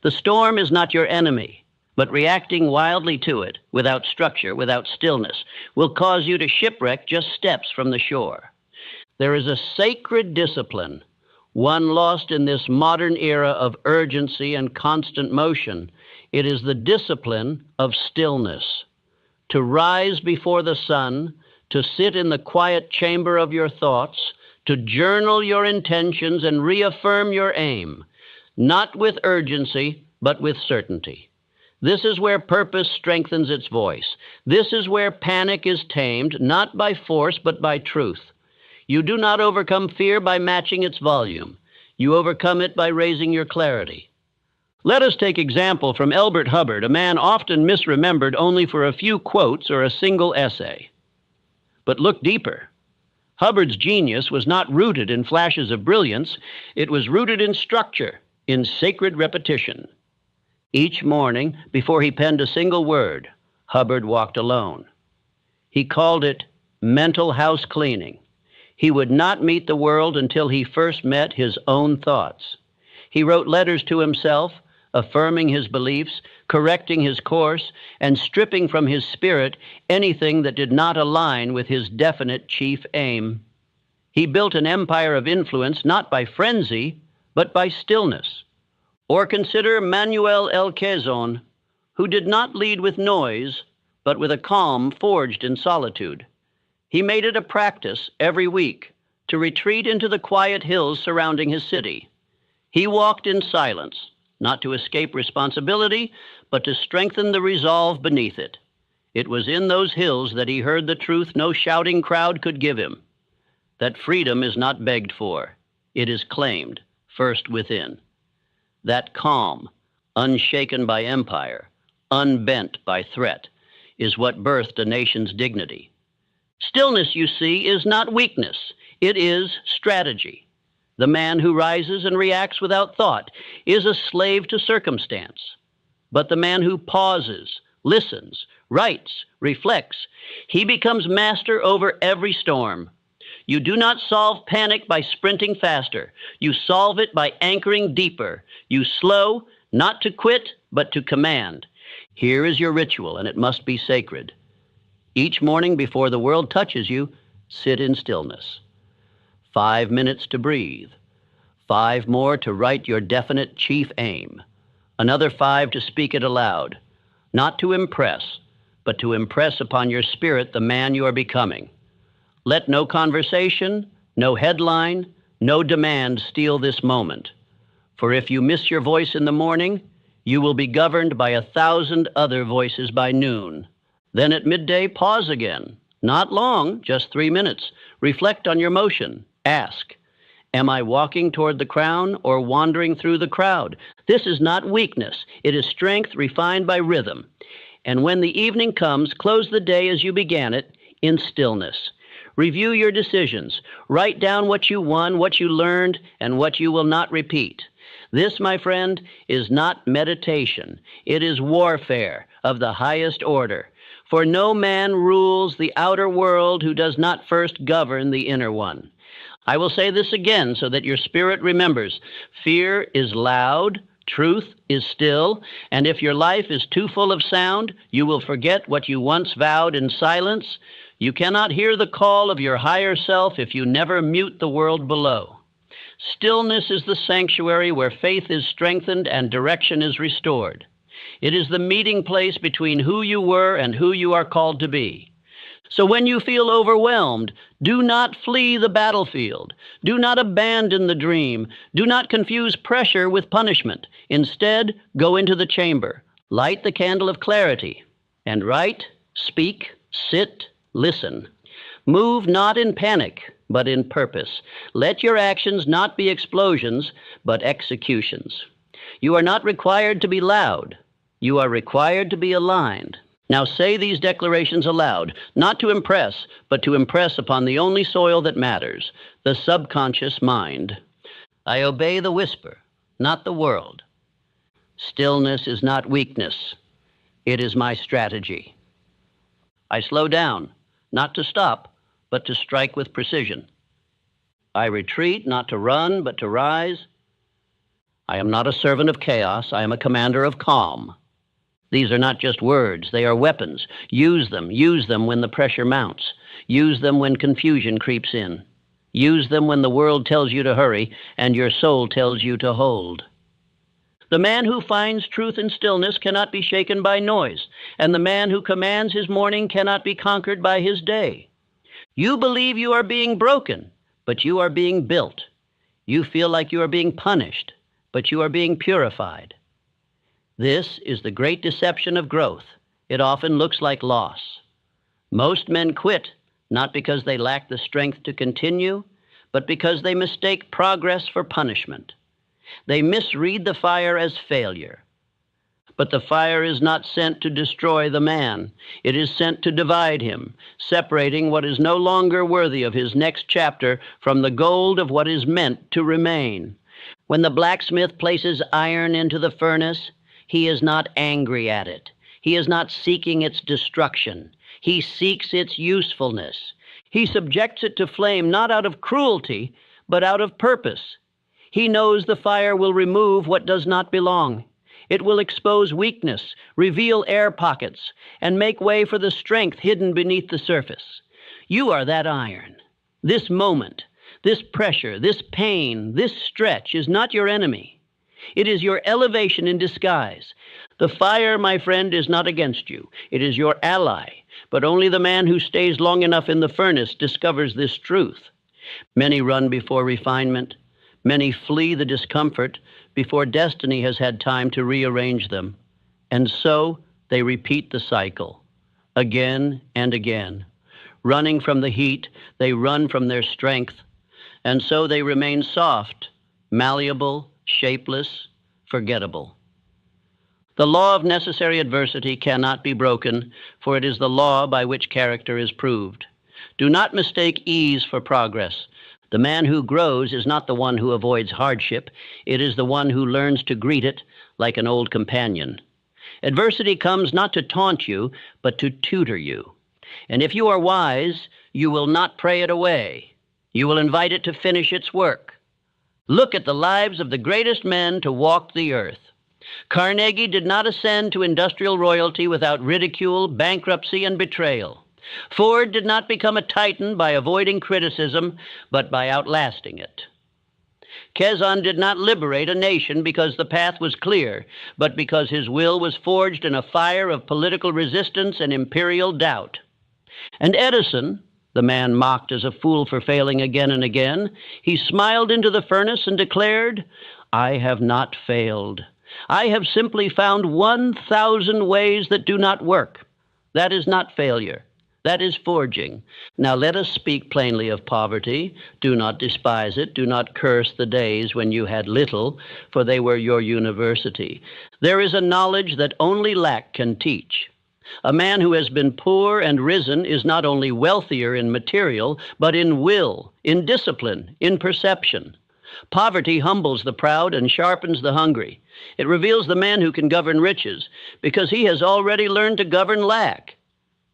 A: The storm is not your enemy, but reacting wildly to it, without structure, without stillness, will cause you to shipwreck just steps from the shore. There is a sacred discipline, one lost in this modern era of urgency and constant motion. It is the discipline of stillness. To rise before the sun, to sit in the quiet chamber of your thoughts, to journal your intentions and reaffirm your aim, not with urgency, but with certainty. This is where purpose strengthens its voice. This is where panic is tamed, not by force, but by truth. You do not overcome fear by matching its volume. You overcome it by raising your clarity. Let us take example from Elbert Hubbard, a man often misremembered only for a few quotes or a single essay. But look deeper. Hubbard's genius was not rooted in flashes of brilliance. It was rooted in structure, in sacred repetition. Each morning, before he penned a single word, Hubbard walked alone. He called it mental house cleaning. He would not meet the world until he first met his own thoughts. He wrote letters to himself, affirming his beliefs, correcting his course, and stripping from his spirit anything that did not align with his definite chief aim. He built an empire of influence not by frenzy, but by stillness. Or consider Manuel El Quezon, who did not lead with noise, but with a calm forged in solitude. He made it a practice every week to retreat into the quiet hills surrounding his city. He walked in silence, not to escape responsibility, but to strengthen the resolve beneath it. It was in those hills that he heard the truth no shouting crowd could give him, that freedom is not begged for, it is claimed, first within. That calm, unshaken by empire, unbent by threat, is what birthed a nation's dignity. Stillness, you see, is not weakness, it is strategy. The man who rises and reacts without thought is a slave to circumstance. But the man who pauses, listens, writes, reflects, he becomes master over every storm. You do not solve panic by sprinting faster. You solve it by anchoring deeper. You slow, not to quit, but to command. Here is your ritual, and it must be sacred. Each morning before the world touches you, sit in stillness. 5 minutes to breathe. 5 more to write your definite chief aim. Another 5 to speak it aloud, not to impress, but to impress upon your spirit the man you are becoming. Let no conversation, no headline, no demand steal this moment. For if you miss your voice in the morning, you will be governed by 1,000 other voices by noon. Then at midday, pause again. Not long, just 3 minutes. Reflect on your motion. Ask, am I walking toward the crown or wandering through the crowd? This is not weakness. It is strength refined by rhythm. And when the evening comes, close the day as you began it, in stillness. Review your decisions. Write down what you won, what you learned, and what you will not repeat. This, my friend, is not meditation. It is warfare of the highest order. For no man rules the outer world who does not first govern the inner one. I will say this again so that your spirit remembers. Fear is loud, truth is still, and if your life is too full of sound, you will forget what you once vowed in silence. You cannot hear the call of your higher self if you never mute the world below. Stillness is the sanctuary where faith is strengthened and direction is restored. It is the meeting place between who you were and who you are called to be. So when you feel overwhelmed, do not flee the battlefield. Do not abandon the dream. Do not confuse pressure with punishment. Instead, go into the chamber. Light the candle of clarity and write, speak, sit, listen. Move not in panic, but in purpose. Let your actions not be explosions, but executions. You are not required to be loud. You are required to be aligned. Now say these declarations aloud, not to impress, but to impress upon the only soil that matters, the subconscious mind. I obey the whisper, not the world. Stillness is not weakness. It is my strategy. I slow down, not to stop, but to strike with precision. I retreat, not to run, but to rise. I am not a servant of chaos. I am a commander of calm. These are not just words. They are weapons. Use them when the pressure mounts. Use them when confusion creeps in. Use them when the world tells you to hurry and your soul tells you to hold. The man who finds truth in stillness cannot be shaken by noise, and the man who commands his morning cannot be conquered by his day. You believe you are being broken, but you are being built. You feel like you are being punished, but you are being purified. This is the great deception of growth. It often looks like loss. Most men quit, not because they lack the strength to continue, but because they mistake progress for punishment. They misread the fire as failure. But the fire is not sent to destroy the man. It is sent to divide him, separating what is no longer worthy of his next chapter from the gold of what is meant to remain. When the blacksmith places iron into the furnace, he is not angry at it. He is not seeking its destruction. He seeks its usefulness. He subjects it to flame not out of cruelty, but out of purpose. He knows the fire will remove what does not belong. It will expose weakness, reveal air pockets, and make way for the strength hidden beneath the surface. You are that iron. This moment, this pressure, this pain, this stretch is not your enemy. It is your elevation in disguise. The fire, my friend, is not against you. It is your ally. But only the man who stays long enough in the furnace discovers this truth. Many run before refinement. Many flee the discomfort before destiny has had time to rearrange them. And so they repeat the cycle, again and again. Running from the heat, they run from their strength. And so they remain soft, malleable, shapeless, forgettable. The law of necessary adversity cannot be broken, for it is the law by which character is proved. Do not mistake ease for progress. The man who grows is not the one who avoids hardship. It is the one who learns to greet it like an old companion. Adversity comes not to taunt you, but to tutor you. And if you are wise, you will not pray it away. You will invite it to finish its work. Look at the lives of the greatest men to walk the earth. Carnegie did not ascend to industrial royalty without ridicule, bankruptcy, and betrayal. Ford did not become a titan by avoiding criticism, but by outlasting it. Quezon did not liberate a nation because the path was clear, but because his will was forged in a fire of political resistance and imperial doubt. And Edison, the man mocked as a fool for failing again and again, he smiled into the furnace and declared, "I have not failed. I have simply found 1,000 ways that do not work. That is not failure. That is forging. Now let us speak plainly of poverty. Do not despise it. Do not curse the days when you had little, for they were your university. There is a knowledge that only lack can teach. A man who has been poor and risen is not only wealthier in material, but in will, in discipline, in perception. Poverty humbles the proud and sharpens the hungry. It reveals the man who can govern riches, because he has already learned to govern lack.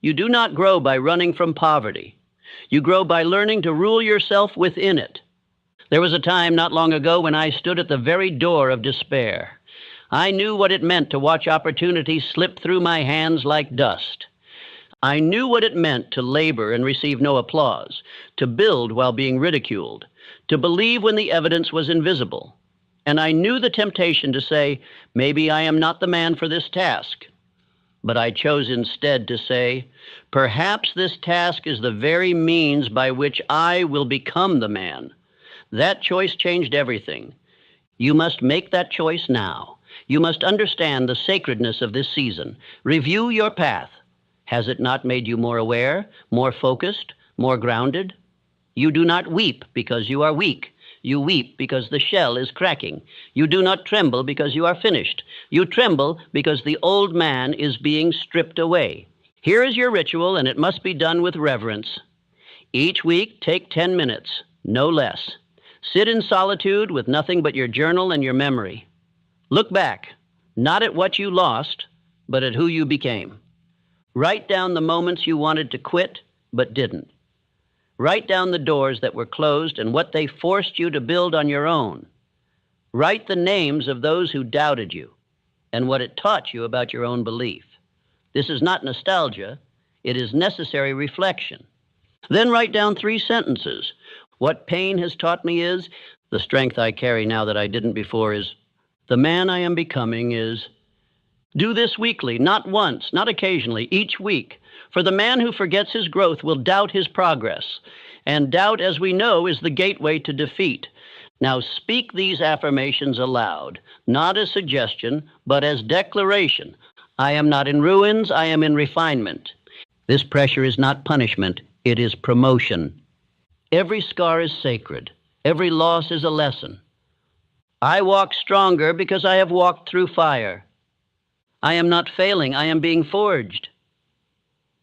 A: You do not grow by running from poverty. You grow by learning to rule yourself within it. There was a time not long ago when I stood at the very door of despair. I knew what it meant to watch opportunity slip through my hands like dust. I knew what it meant to labor and receive no applause, to build while being ridiculed, to believe when the evidence was invisible. And I knew the temptation to say, maybe I am not the man for this task. But I chose instead to say, perhaps this task is the very means by which I will become the man. That choice changed everything. You must make that choice now. You must understand the sacredness of this season. Review your path. Has it not made you more aware, more focused, more grounded? You do not weep because you are weak, You weep because the shell is cracking. You do not tremble because you are finished. You tremble because the old man is being stripped away. Here is your ritual, and it must be done with reverence. Each week, take 10 minutes, no less. Sit in solitude with nothing but your journal and your memory. Look back, not at what you lost, but at who you became. Write down the moments you wanted to quit, but didn't. Write down the doors that were closed and what they forced you to build on your own. Write the names of those who doubted you and what it taught you about your own belief. This is not nostalgia, it is necessary reflection. Then write down 3 sentences. What pain has taught me is, the strength I carry now that I didn't before is, the man I am becoming is. Do this weekly, not once, not occasionally, each week. For the man who forgets his growth will doubt his progress. And doubt, as we know, is the gateway to defeat. Now speak these affirmations aloud, not as suggestion, but as declaration. I am not in ruins, I am in refinement. This pressure is not punishment, it is promotion. Every scar is sacred. Every loss is a lesson. I walk stronger because I have walked through fire. I am not failing, I am being forged.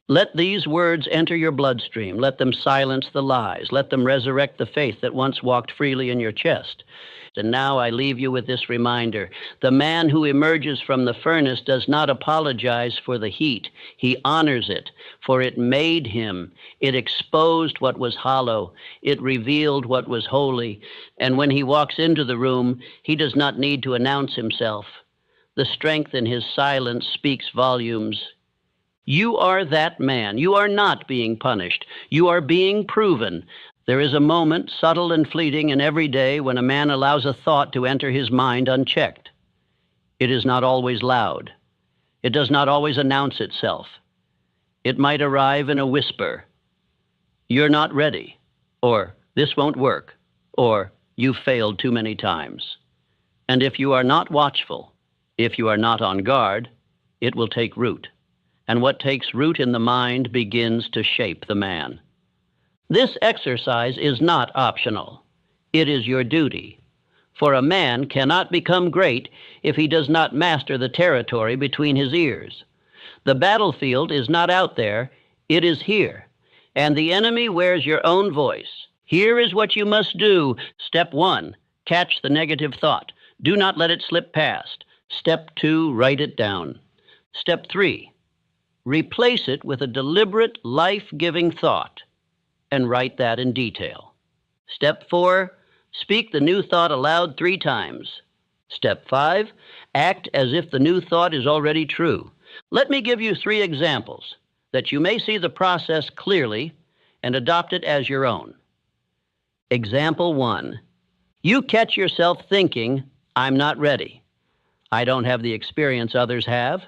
A: Let these words enter your bloodstream. Let them silence the lies. Let them resurrect the faith that once walked freely in your chest. And now I leave you with this reminder. The man who emerges from the furnace does not apologize for the heat. He honors it, for it made him. It exposed what was hollow. It revealed what was holy. And when he walks into the room, he does not need to announce himself. The strength in his silence speaks volumes. You are that man. You are not being punished. You are being proven. There is a moment, subtle and fleeting in every day, when a man allows a thought to enter his mind unchecked. It is not always loud. It does not always announce itself. It might arrive in a whisper. You're not ready, or this won't work, or you've failed too many times. And if you are not watchful, if you are not on guard, it will take root. And what takes root in the mind begins to shape the man. This exercise is not optional. It is your duty. For a man cannot become great if he does not master the territory between his ears. The battlefield is not out there, it is here. And the enemy wears your own voice. Here is what you must do. Step 1, catch the negative thought. Do not let it slip past. Step 2, write it down. Step 3, replace it with a deliberate, life-giving thought, and write that in detail. Step 4, speak the new thought aloud 3 times. Step 5, act as if the new thought is already true. Let me give you 3 examples that you may see the process clearly and adopt it as your own. Example 1, you catch yourself thinking, I'm not ready. I don't have the experience others have.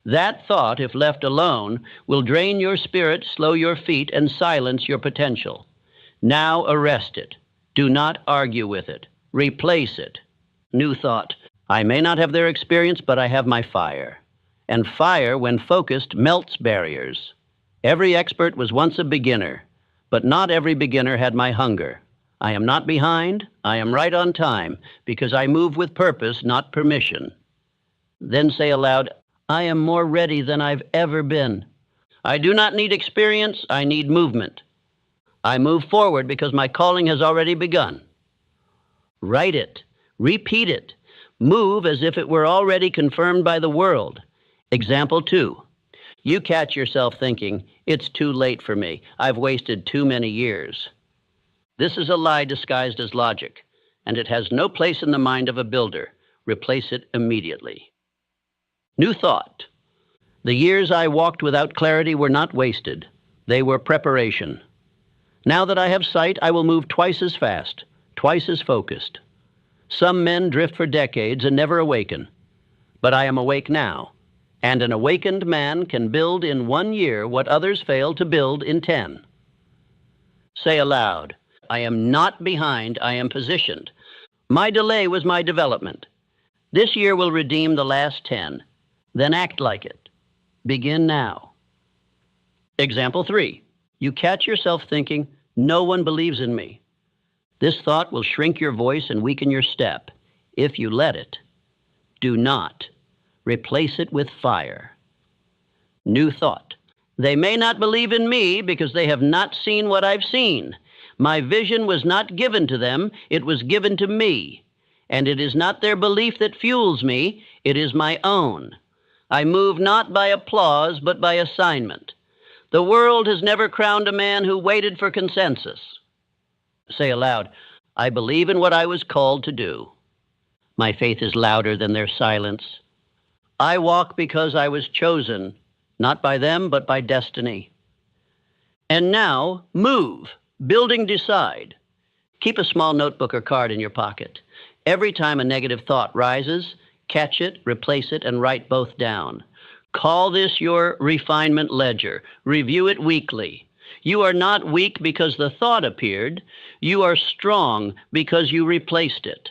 A: That thought, if left alone, will drain your spirit, slow your feet, and silence your potential. Now arrest it. Do not argue with it. Replace it. New thought. I may not have their experience, but I have my fire. And fire, when focused, melts barriers. Every expert was once a beginner, but not every beginner had my hunger. I am not behind. I am right on time, because I move with purpose, not permission. Then say aloud, I am more ready than I've ever been. I do not need experience, I need movement. I move forward because my calling has already begun. Write it, repeat it, move as if it were already confirmed by the world. Example 2, you catch yourself thinking, it's too late for me, I've wasted too many years. This is a lie disguised as logic, and it has no place in the mind of a builder. Replace it immediately. New thought. The years I walked without clarity were not wasted. They were preparation. Now that I have sight, I will move twice as fast, twice as focused. Some men drift for decades and never awaken. But I am awake now, and an awakened man can build in 1 year what others fail to build in 10. Say aloud, I am not behind, I am positioned. My delay was my development. This year will redeem the last 10. Then act like it. Begin now. Example 3. You catch yourself thinking, no one believes in me. This thought will shrink your voice and weaken your step. If you let it, do not replace it with fire. New thought. They may not believe in me because they have not seen what I've seen. My vision was not given to them, it was given to me. And it is not their belief that fuels me, it is my own. I move not by applause, but by assignment. The world has never crowned a man who waited for consensus. Say aloud, I believe in what I was called to do. My faith is louder than their silence. I walk because I was chosen, not by them, but by destiny. And now, move. Building decide. Keep a small notebook or card in your pocket. Every time a negative thought rises, catch it, replace it, and write both down. Call this your refinement ledger. Review it weekly. You are not weak because the thought appeared. You are strong because you replaced it.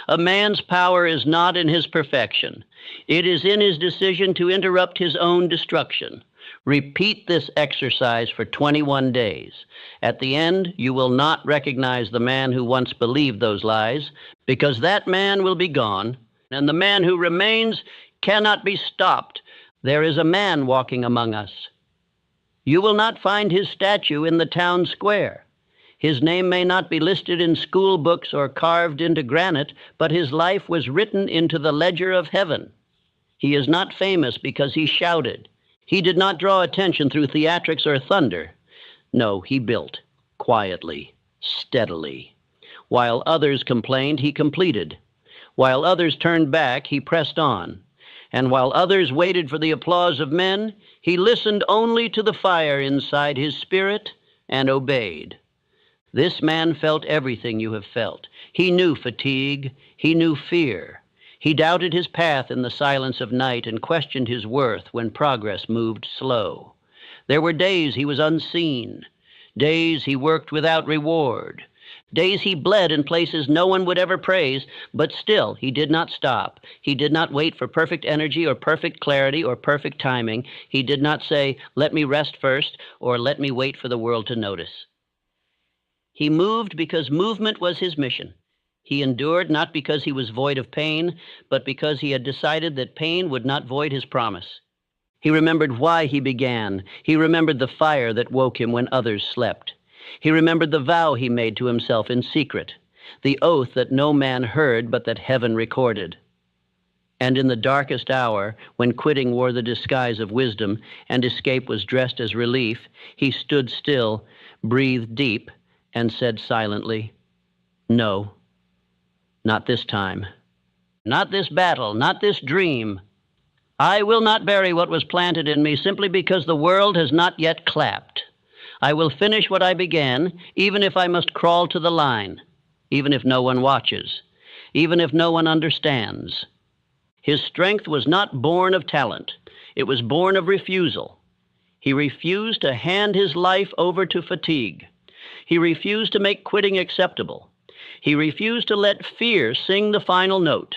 A: A man's power is not in his perfection. It is in his decision to interrupt his own destruction. Repeat this exercise for 21 days. At the end, you will not recognize the man who once believed those lies, because that man will be gone, and the man who remains cannot be stopped. There is a man walking among us. You will not find his statue in the town square. His name may not be listed in school books or carved into granite, but his life was written into the ledger of heaven. He is not famous because he shouted. He did not draw attention through theatrics or thunder. No, he built, quietly, steadily. While others complained, he completed. While others turned back, he pressed on. And while others waited for the applause of men, he listened only to the fire inside his spirit and obeyed. This man felt everything you have felt. He knew fatigue. He knew fear. He doubted his path in the silence of night and questioned his worth when progress moved slow. There were days he was unseen, days he worked without reward, days he bled in places no one would ever praise, but still he did not stop. He did not wait for perfect energy or perfect clarity or perfect timing. He did not say, let me rest first, or let me wait for the world to notice. He moved because movement was his mission. He endured not because he was void of pain, but because he had decided that pain would not void his promise. He remembered why he began. He remembered the fire that woke him when others slept. He remembered the vow he made to himself in secret, the oath that no man heard but that heaven recorded. And in the darkest hour, when quitting wore the disguise of wisdom and escape was dressed as relief, he stood still, breathed deep, and said silently, no, not this time, not this battle, not this dream. I will not bury what was planted in me simply because the world has not yet clapped. I will finish what I began, even if I must crawl to the line, even if no one watches, even if no one understands. His strength was not born of talent. It was born of refusal. He refused to hand his life over to fatigue. He refused to make quitting acceptable. He refused to let fear sing the final note.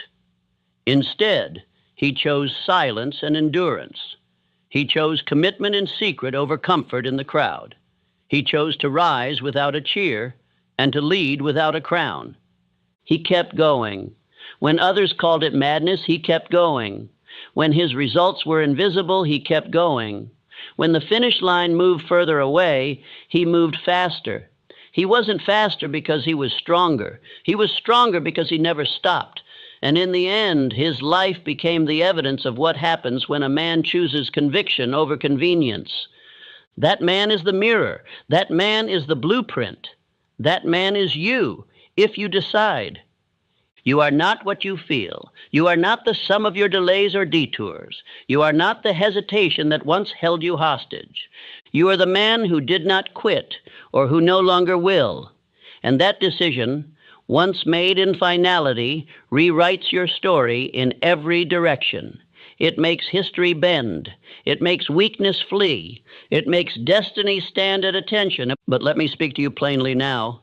A: Instead, he chose silence and endurance. He chose commitment in secret over comfort in the crowd. He chose to rise without a cheer and to lead without a crown. He kept going. When others called it madness, he kept going. When his results were invisible, he kept going. When the finish line moved further away, he moved faster. He wasn't faster because he was stronger. He was stronger because he never stopped. And in the end, his life became the evidence of what happens when a man chooses conviction over convenience. That man is the mirror. That man is the blueprint. That man is you, if you decide. You are not what you feel. You are not the sum of your delays or detours. You are not the hesitation that once held you hostage. You are the man who did not quit or who no longer will. And that decision, once made in finality, rewrites your story in every direction. It makes history bend. It makes weakness flee. It makes destiny stand at attention. But let me speak to you plainly now.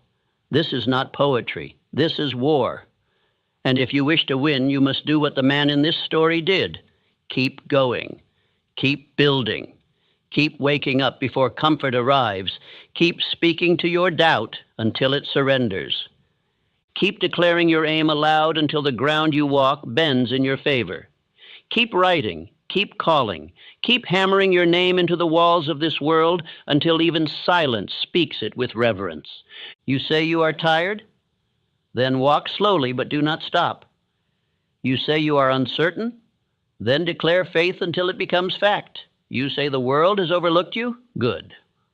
A: This is not poetry. This is war. And if you wish to win, you must do what the man in this story did. Keep going. Keep building. Keep waking up before comfort arrives. Keep speaking to your doubt until it surrenders. Keep declaring your aim aloud until the ground you walk bends in your favor. Keep writing, keep calling, keep hammering your name into the walls of this world until even silence speaks it with reverence. You say you are tired? Then walk slowly, but do not stop. You say you are uncertain? Then declare faith until it becomes fact. You say the world has overlooked you? Good.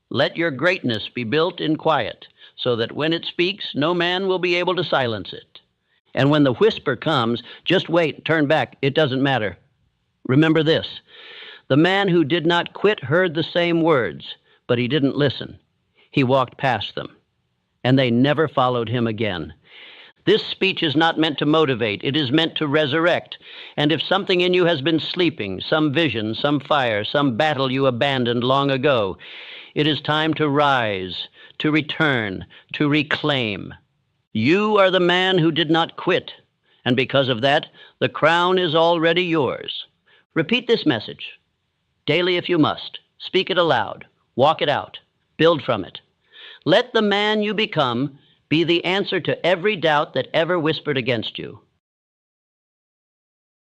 A: Let your greatness be built in quiet, so that when it speaks, no man will be able to silence it. And when the whisper comes, just wait, turn back, it doesn't matter. Remember this, the man who did not quit heard the same words, but he didn't listen. He walked past them, and they never followed him again. This speech is not meant to motivate, it is meant to resurrect. And if something in you has been sleeping, some vision, some fire, some battle you abandoned long ago, it is time to rise, to return, to reclaim. You are the man who did not quit, and because of that, the crown is already yours. Repeat this message daily if you must. Speak it aloud. Walk it out. Build from it. Let the man you become be the answer to every doubt that ever whispered against you.